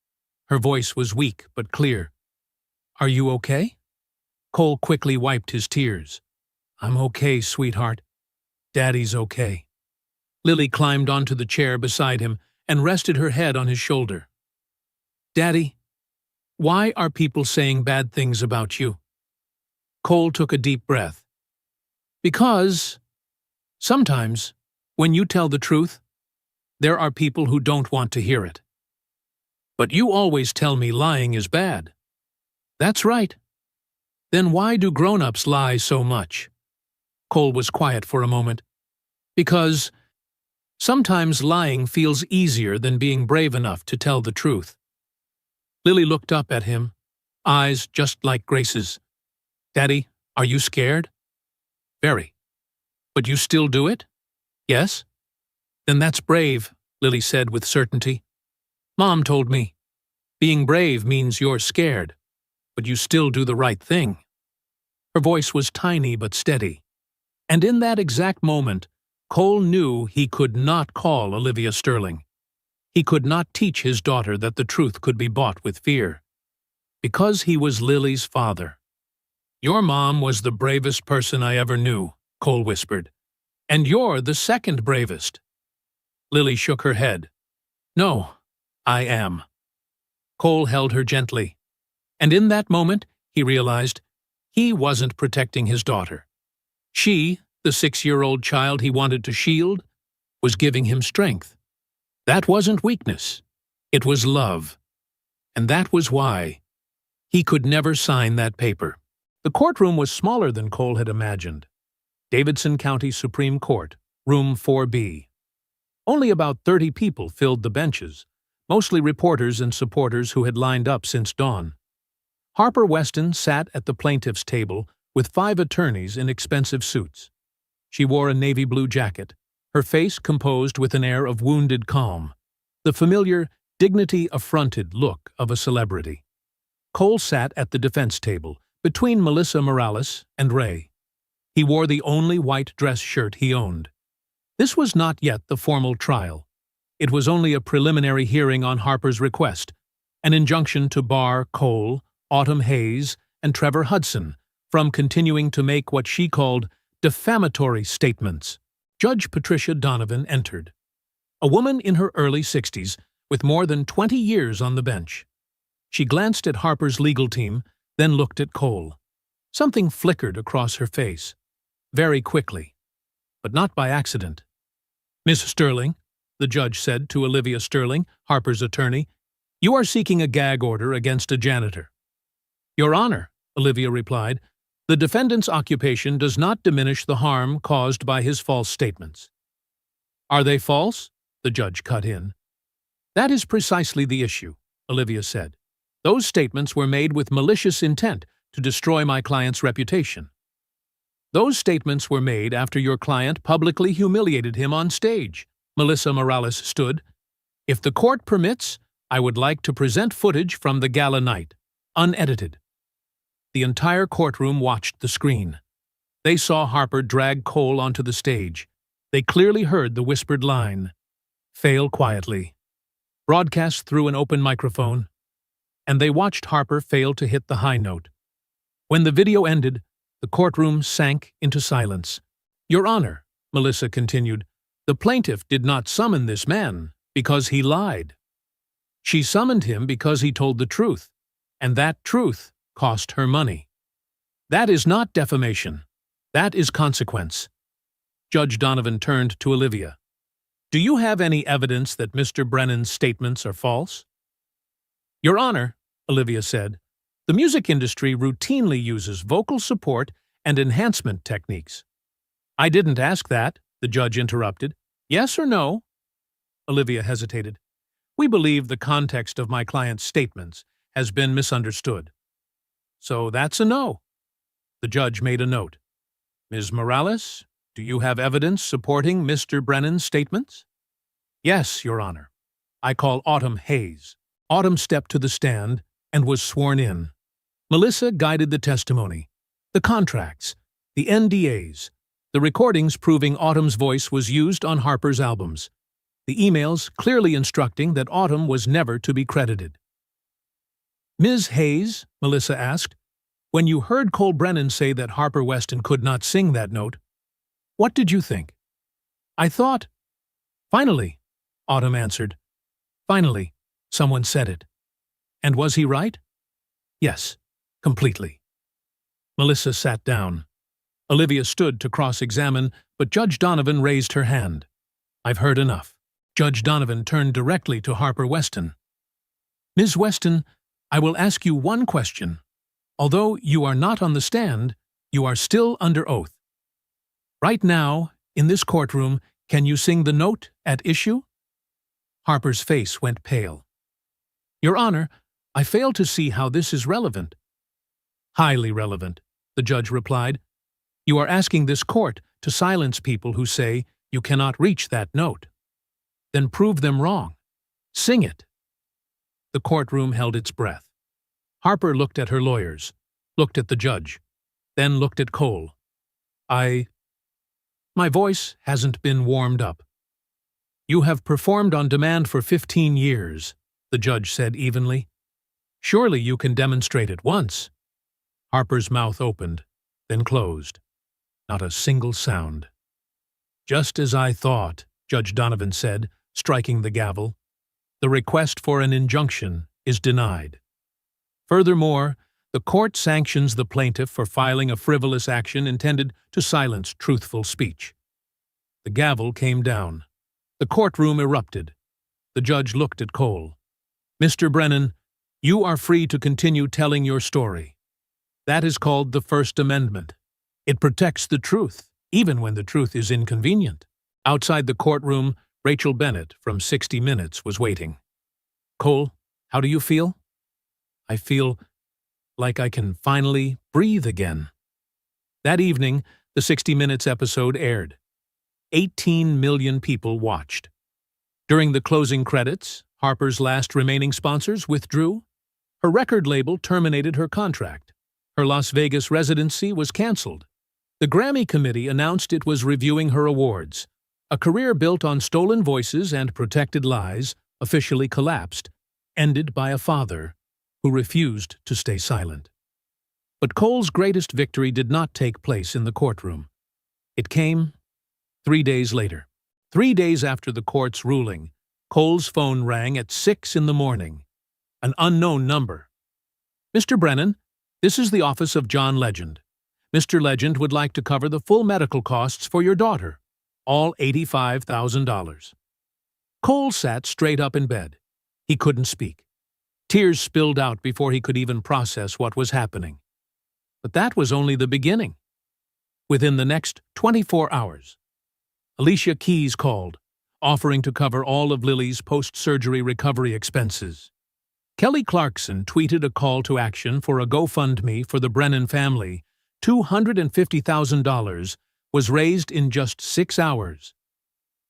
Her voice was weak but clear. "Are you okay?" Cole quickly wiped his tears. "I'm okay, sweetheart. Daddy's okay." Lily climbed onto the chair beside him and rested her head on his shoulder. "Daddy, why are people saying bad things about you?" Cole took a deep breath. "Because sometimes, when you tell the truth, there are people who don't want to hear it. But you always tell me lying is bad." "That's right." "Then why do grown-ups lie so much?" Cole was quiet for a moment. "Because sometimes lying feels easier than being brave enough to tell the truth." Lily looked up at him, eyes just like Grace's. "Daddy, are you scared?" "Very." "But you still do it?" "Yes." "Then that's brave," Lily said with certainty. "Mom told me. Being brave means you're scared, but you still do the right thing." Her voice was tiny but steady. And in that exact moment, Cole knew he could not call Olivia Sterling. He could not teach his daughter that the truth could be bought with fear. Because he was Lily's father. "Your mom was the bravest person I ever knew," Cole whispered. "And you're the second bravest." Lily shook her head. "No, I am." Cole held her gently. And in that moment, he realized he wasn't protecting his daughter. She, the 6-year-old child he wanted to shield, was giving him strength. That wasn't weakness. It was love. And that was why he could never sign that paper. The courtroom was smaller than Cole had imagined. Davidson County Supreme Court, Room 4B. Only about 30 people filled the benches, mostly reporters and supporters who had lined up since dawn. Harper Weston sat at the plaintiff's table with 5 attorneys in expensive suits. She wore a navy blue jacket, her face composed with an air of wounded calm, the familiar, dignity-affronted look of a celebrity. Cole sat at the defense table, between Melissa Morales and Ray. He wore the only white dress shirt he owned. This was not yet the formal trial. It was only a preliminary hearing on Harper's request, an injunction to bar Cole, Autumn Hayes, and Trevor Hudson from continuing to make what she called defamatory statements. Judge Patricia Donovan entered, a woman in her early 60s with more than 20 years on the bench. She glanced at Harper's legal team, then looked at Cole. Something flickered across her face, very quickly, but not by accident. "Miss Sterling," the judge said to Olivia Sterling, Harper's attorney, "you are seeking a gag order against a janitor." "Your Honor," Olivia replied, "the defendant's occupation does not diminish the harm caused by his false statements." "Are they false?" the judge cut in. "That is precisely the issue," Olivia said. "Those statements were made with malicious intent to destroy my client's reputation. Those statements were made after your client publicly humiliated him on stage." Melissa Morales stood. "If the court permits, I would like to present footage from the gala night, unedited." The entire courtroom watched the screen. They saw Harper drag Cole onto the stage. They clearly heard the whispered line, "Fail quietly," broadcast through an open microphone, and they watched Harper fail to hit the high note. When the video ended, the courtroom sank into silence. "Your Honor," Melissa continued, "the plaintiff did not summon this man because he lied." She summoned him because he told the truth, and that truth cost her money. That is not defamation. That is consequence. Judge Donovan turned to Olivia. Do you have any evidence that Mr. Brennan's statements are false? Your Honor, Olivia said, the music industry routinely uses vocal support and enhancement techniques. I didn't ask that, the judge interrupted. Yes or no? Olivia hesitated. We believe the context of my client's statements has been misunderstood. So that's a no. The judge made a note. Ms. Morales, do you have evidence supporting Mr. Brennan's statements? Yes, Your Honor. I call Autumn Hayes. Autumn stepped to the stand and was sworn in. Melissa guided the testimony, the contracts, the NDAs, the recordings proving Autumn's voice was used on Harper's albums, the emails clearly instructing that Autumn was never to be credited. Ms. Hayes, Melissa asked, when you heard Cole Brennan say that Harper Weston could not sing that note, what did you think? I thought, finally, Autumn answered. Finally, someone said it. And was he right? Yes, completely. Melissa sat down. Olivia stood to cross-examine, but Judge Donovan raised her hand. I've heard enough. Judge Donovan turned directly to Harper Weston. Ms. Weston, I will ask you one question. Although you are not on the stand, you are still under oath. Right now, in this courtroom, can you sing the note at issue? Harper's face went pale. Your Honor, I fail to see how this is relevant. Highly relevant, the judge replied. You are asking this court to silence people who say you cannot reach that note. Then prove them wrong. Sing it. The courtroom held its breath. Harper looked at her lawyers, looked at the judge, then looked at Cole. My voice hasn't been warmed up. You have performed on demand for 15 years, the judge said evenly. Surely you can demonstrate it once. Harper's mouth opened, then closed. Not a single sound. Just as I thought, Judge Donovan said, striking the gavel. The request for an injunction is denied. Furthermore, the court sanctions the plaintiff for filing a frivolous action intended to silence truthful speech. The gavel came down. The courtroom erupted. The judge looked at Cole. Mr. Brennan, you are free to continue telling your story. That is called the First Amendment. It protects the truth, even when the truth is inconvenient. Outside the courtroom, Rachel Bennett from 60 Minutes was waiting. Cole, how do you feel? I feel like I can finally breathe again. That evening, the 60 Minutes episode aired. 18 million people watched. During the closing credits, Harper's last remaining sponsors withdrew. Her record label terminated her contract. Her Las Vegas residency was canceled. The Grammy Committee announced it was reviewing her awards. A career built on stolen voices and protected lies officially collapsed, ended by a father who refused to stay silent. But Cole's greatest victory did not take place in the courtroom. It came 3 days later. 3 days after the court's ruling, Cole's phone rang at 6 in the morning. An unknown number. Mr. Brennan, this is the office of John Legend. Mr. Legend would like to cover the full medical costs for your daughter, all $85,000. Cole sat straight up in bed. He couldn't speak. Tears spilled out before he could even process what was happening. But that was only the beginning. Within the next 24 hours, Alicia Keys called, offering to cover all of Lily's post-surgery recovery expenses. Kelly Clarkson tweeted a call to action for a GoFundMe for the Brennan family. $250,000 was raised in just 6 hours.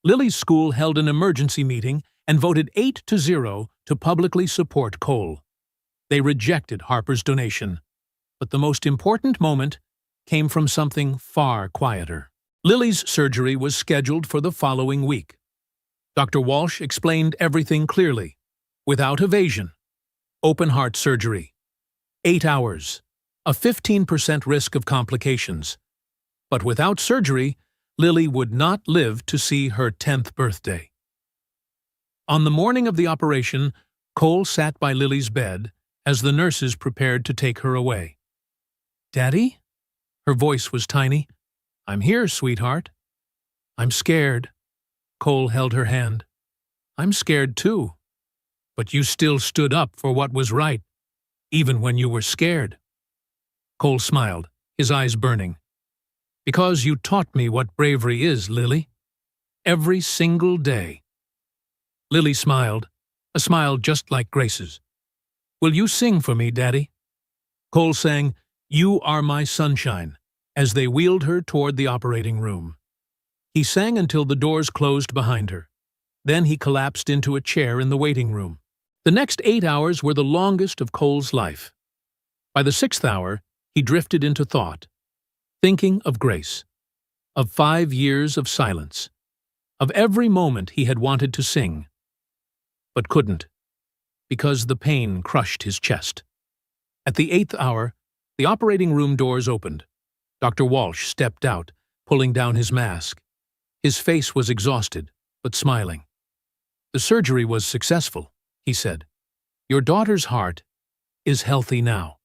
Lily's school held an emergency meeting and voted 8-0 to publicly support Cole. They rejected Harper's donation. But the most important moment came from something far quieter. Lily's surgery was scheduled for the following week. Dr. Walsh explained everything clearly, without evasion. Open-heart surgery. 8 hours. A 15% risk of complications. But without surgery, Lily would not live to see her 10th birthday. On the morning of the operation, Cole sat by Lily's bed as the nurses prepared to take her away. "Daddy?" Her voice was tiny. "I'm here, sweetheart." "I'm scared." Cole held her hand. "I'm scared too. But you still stood up for what was right, even when you were scared." Cole smiled, his eyes burning. "Because you taught me what bravery is, Lily. Every single day." Lily smiled, a smile just like Grace's. "Will you sing for me, Daddy?" Cole sang, "You Are My Sunshine," as they wheeled her toward the operating room. He sang until the doors closed behind her. Then he collapsed into a chair in the waiting room. The next 8 hours were the longest of Cole's life. By the 6th hour, he drifted into thought, thinking of Grace, of 5 years of silence, of every moment he had wanted to sing, but couldn't, because the pain crushed his chest. At the 8th hour, the operating room doors opened. Dr. Walsh stepped out, pulling down his mask. His face was exhausted, but smiling. "The surgery was successful," he said. "Your daughter's heart is healthy now."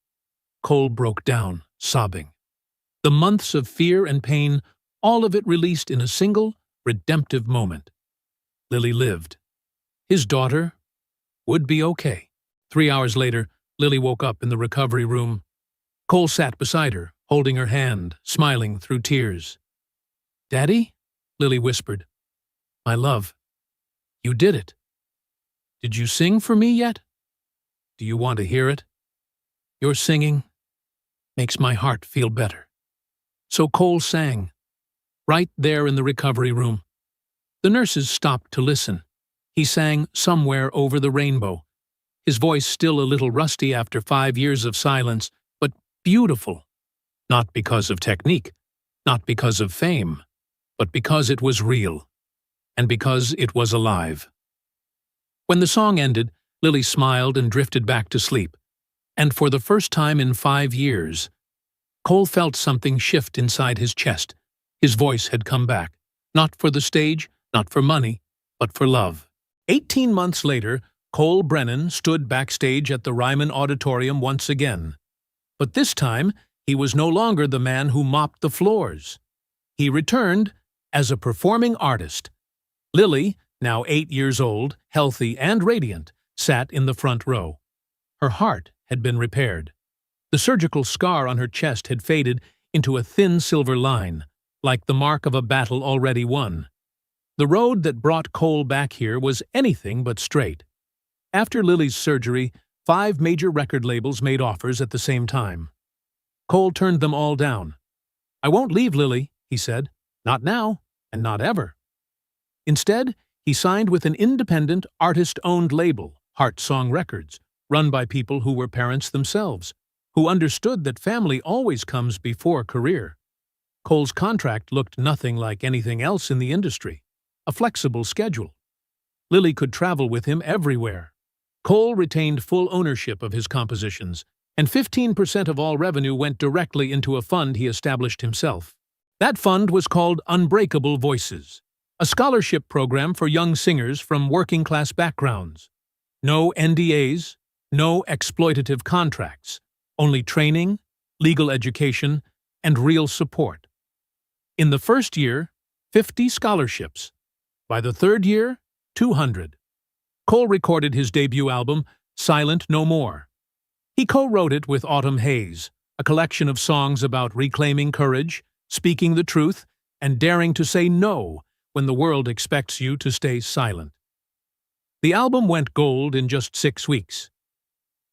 Cole broke down, sobbing. The months of fear and pain, all of it released in a single, redemptive moment. Lily lived. His daughter would be okay. 3 hours later, Lily woke up in the recovery room. Cole sat beside her, holding her hand, smiling through tears. "Daddy?" Lily whispered. "My love, you did it. Did you sing for me yet? Do you want to hear it? Your singing makes my heart feel better." So Cole sang, right there in the recovery room. The nurses stopped to listen. He sang "Somewhere Over the Rainbow," his voice still a little rusty after 5 years of silence, but beautiful. Not because of technique, not because of fame, but because it was real, and because it was alive. When the song ended, Lily smiled and drifted back to sleep. And for the first time in 5 years, Cole felt something shift inside his chest. His voice had come back, not for the stage, not for money, but for love. 18 months later, Cole Brennan stood backstage at the Ryman Auditorium once again. But this time, he was no longer the man who mopped the floors. He returned as a performing artist. Lily, now 8 years old, healthy and radiant, sat in the front row. Her heart had been repaired. The surgical scar on her chest had faded into a thin silver line, like the mark of a battle already won. The road that brought Cole back here was anything but straight. After Lily's surgery, 5 major record labels made offers at the same time. Cole turned them all down. "I won't leave Lily," he said. "Not now, and not ever." Instead, he signed with an independent, artist-owned label, Heart Song Records, run by people who were parents themselves, who understood that family always comes before career. Cole's contract looked nothing like anything else in the industry. A flexible schedule. Lily could travel with him everywhere. Cole retained full ownership of his compositions, and 15% of all revenue went directly into a fund he established himself. That fund was called Unbreakable Voices, a scholarship program for young singers from working-class backgrounds. No NDAs, no exploitative contracts, only training, legal education, and real support. In the first year, 50 scholarships. By the third year, 200. Cole recorded his debut album, Silent No More. He co-wrote it with Autumn Hayes, a collection of songs about reclaiming courage, speaking the truth, and daring to say no when the world expects you to stay silent. The album went gold in just 6 weeks.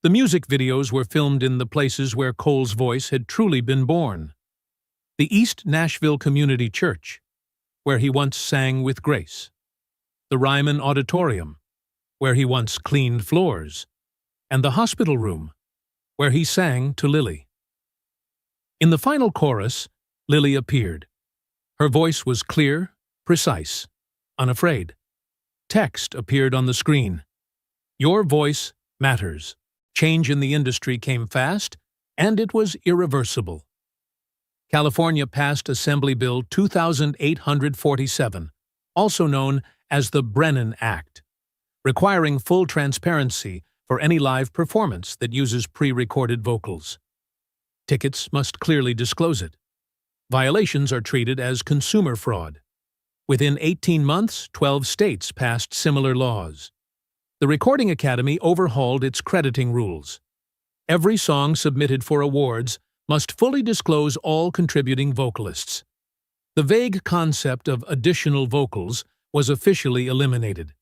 The music videos were filmed in the places where Cole's voice had truly been born. The East Nashville Community Church, where he once sang with Grace. The Ryman Auditorium, where he once cleaned floors. And the hospital room, where he sang to Lily. In the final chorus, Lily appeared. Her voice was clear, precise, unafraid. Text appeared on the screen. "Your voice matters." Change in the industry came fast, and it was irreversible. California passed Assembly Bill 2847, also known as the Brennan Act, requiring full transparency for any live performance that uses pre-recorded vocals. Tickets must clearly disclose it. Violations are treated as consumer fraud. Within 18 months, 12 states passed similar laws. The Recording Academy overhauled its crediting rules. Every song submitted for awards must fully disclose all contributing vocalists. The vague concept of additional vocals was officially eliminated.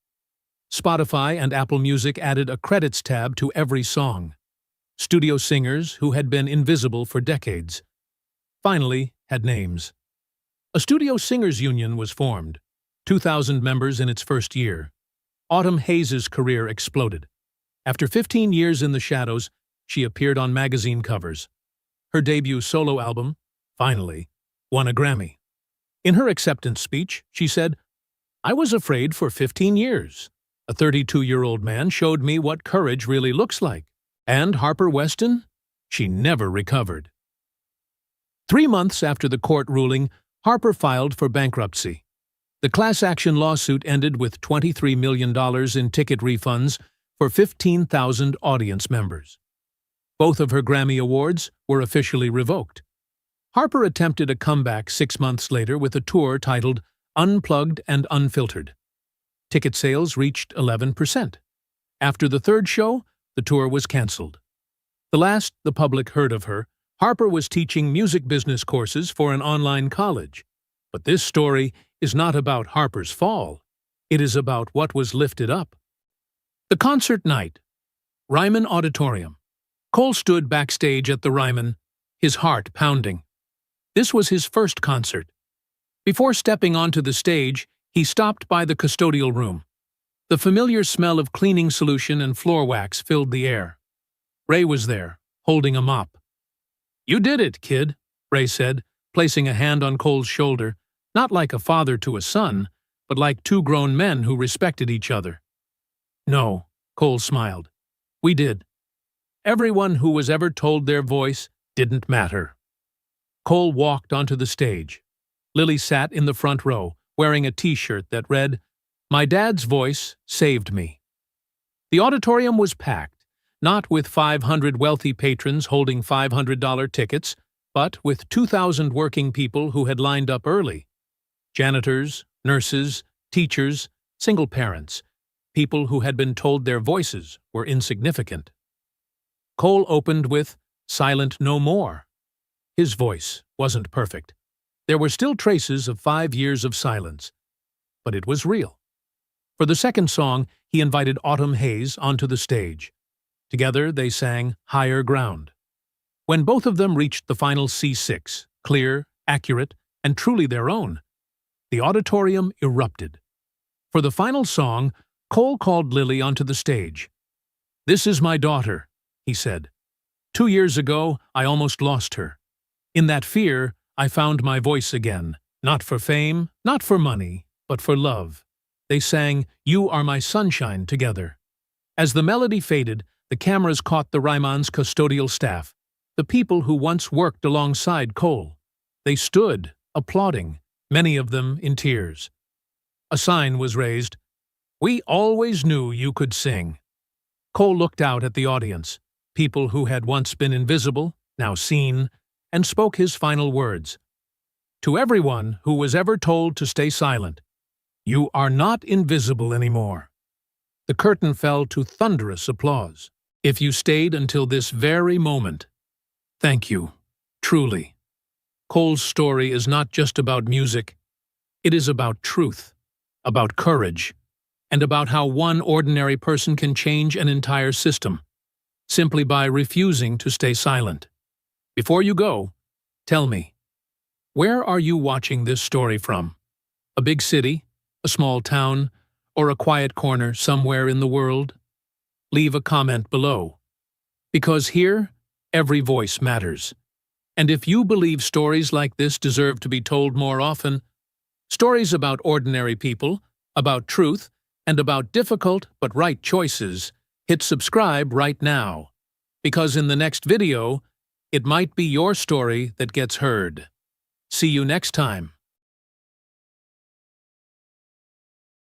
Spotify and Apple Music added a credits tab to every song. Studio singers, who had been invisible for decades, finally had names. A studio singers union was formed, 2,000 members in its first year. Autumn Hayes' career exploded. After 15 years in the shadows, she appeared on magazine covers. Her debut solo album, finally, won a Grammy. In her acceptance speech, she said, "I was afraid for 15 years. A 32-year-old man showed me what courage really looks like. And Harper Weston? She never recovered." 3 months after the court ruling, Harper filed for bankruptcy. The class action lawsuit ended with $23 million in ticket refunds for 15,000 audience members. Both of her Grammy Awards were officially revoked. Harper attempted a comeback 6 months later with a tour titled Unplugged and Unfiltered. Ticket sales reached 11%. After the third show, the tour was canceled. The last the public heard of her, Harper was teaching music business courses for an online college. But this story is not about Harper's fall. It is about what was lifted up. The concert night. Ryman Auditorium. Cole stood backstage at the Ryman, his heart pounding. This was his first concert. Before stepping onto the stage, he stopped by the custodial room. The familiar smell of cleaning solution and floor wax filled the air. Ray was there, holding a mop. "You did it, kid," Ray said, placing a hand on Cole's shoulder, not like a father to a son, but like two grown men who respected each other. "No," Cole smiled. "We did. Everyone who was ever told their voice didn't matter." Cole walked onto the stage. Lily sat in the front row, wearing a T-shirt that read, "My dad's voice saved me." The auditorium was packed, not with 500 wealthy patrons holding $500 tickets, but with 2,000 working people who had lined up early. Janitors, nurses, teachers, single parents, people who had been told their voices were insignificant. Cole opened with "Silent No More." His voice wasn't perfect. There were still traces of 5 years of silence, but it was real. For the second song, he invited Autumn Hayes onto the stage. Together, they sang Higher Ground. When both of them reached the final C6, clear, accurate, and truly their own, the auditorium erupted. For the final song, Cole called Lily onto the stage. "This is my daughter," he said. "2 years ago, I almost lost her. In that fear, I found my voice again, not for fame, not for money, but for love." They sang "You Are My Sunshine" together. As the melody faded, the cameras caught the Ryman's custodial staff, the people who once worked alongside Cole. They stood, applauding, many of them in tears. A sign was raised, "We always knew you could sing." Cole looked out at the audience, people who had once been invisible, now seen, and spoke his final words. "To everyone who was ever told to stay silent, you are not invisible anymore." The curtain fell to thunderous applause. If you stayed until this very moment, thank you, truly. Cole's story is not just about music. It is about truth, about courage, and about how one ordinary person can change an entire system, simply by refusing to stay silent. Before you go, tell me, where are you watching this story from? A big city, a small town, or a quiet corner somewhere in the world? Leave a comment below. Because here, every voice matters. And if you believe stories like this deserve to be told more often, stories about ordinary people, about truth, and about difficult but right choices, hit subscribe right now. Because in the next video, it might be your story that gets heard. See you next time.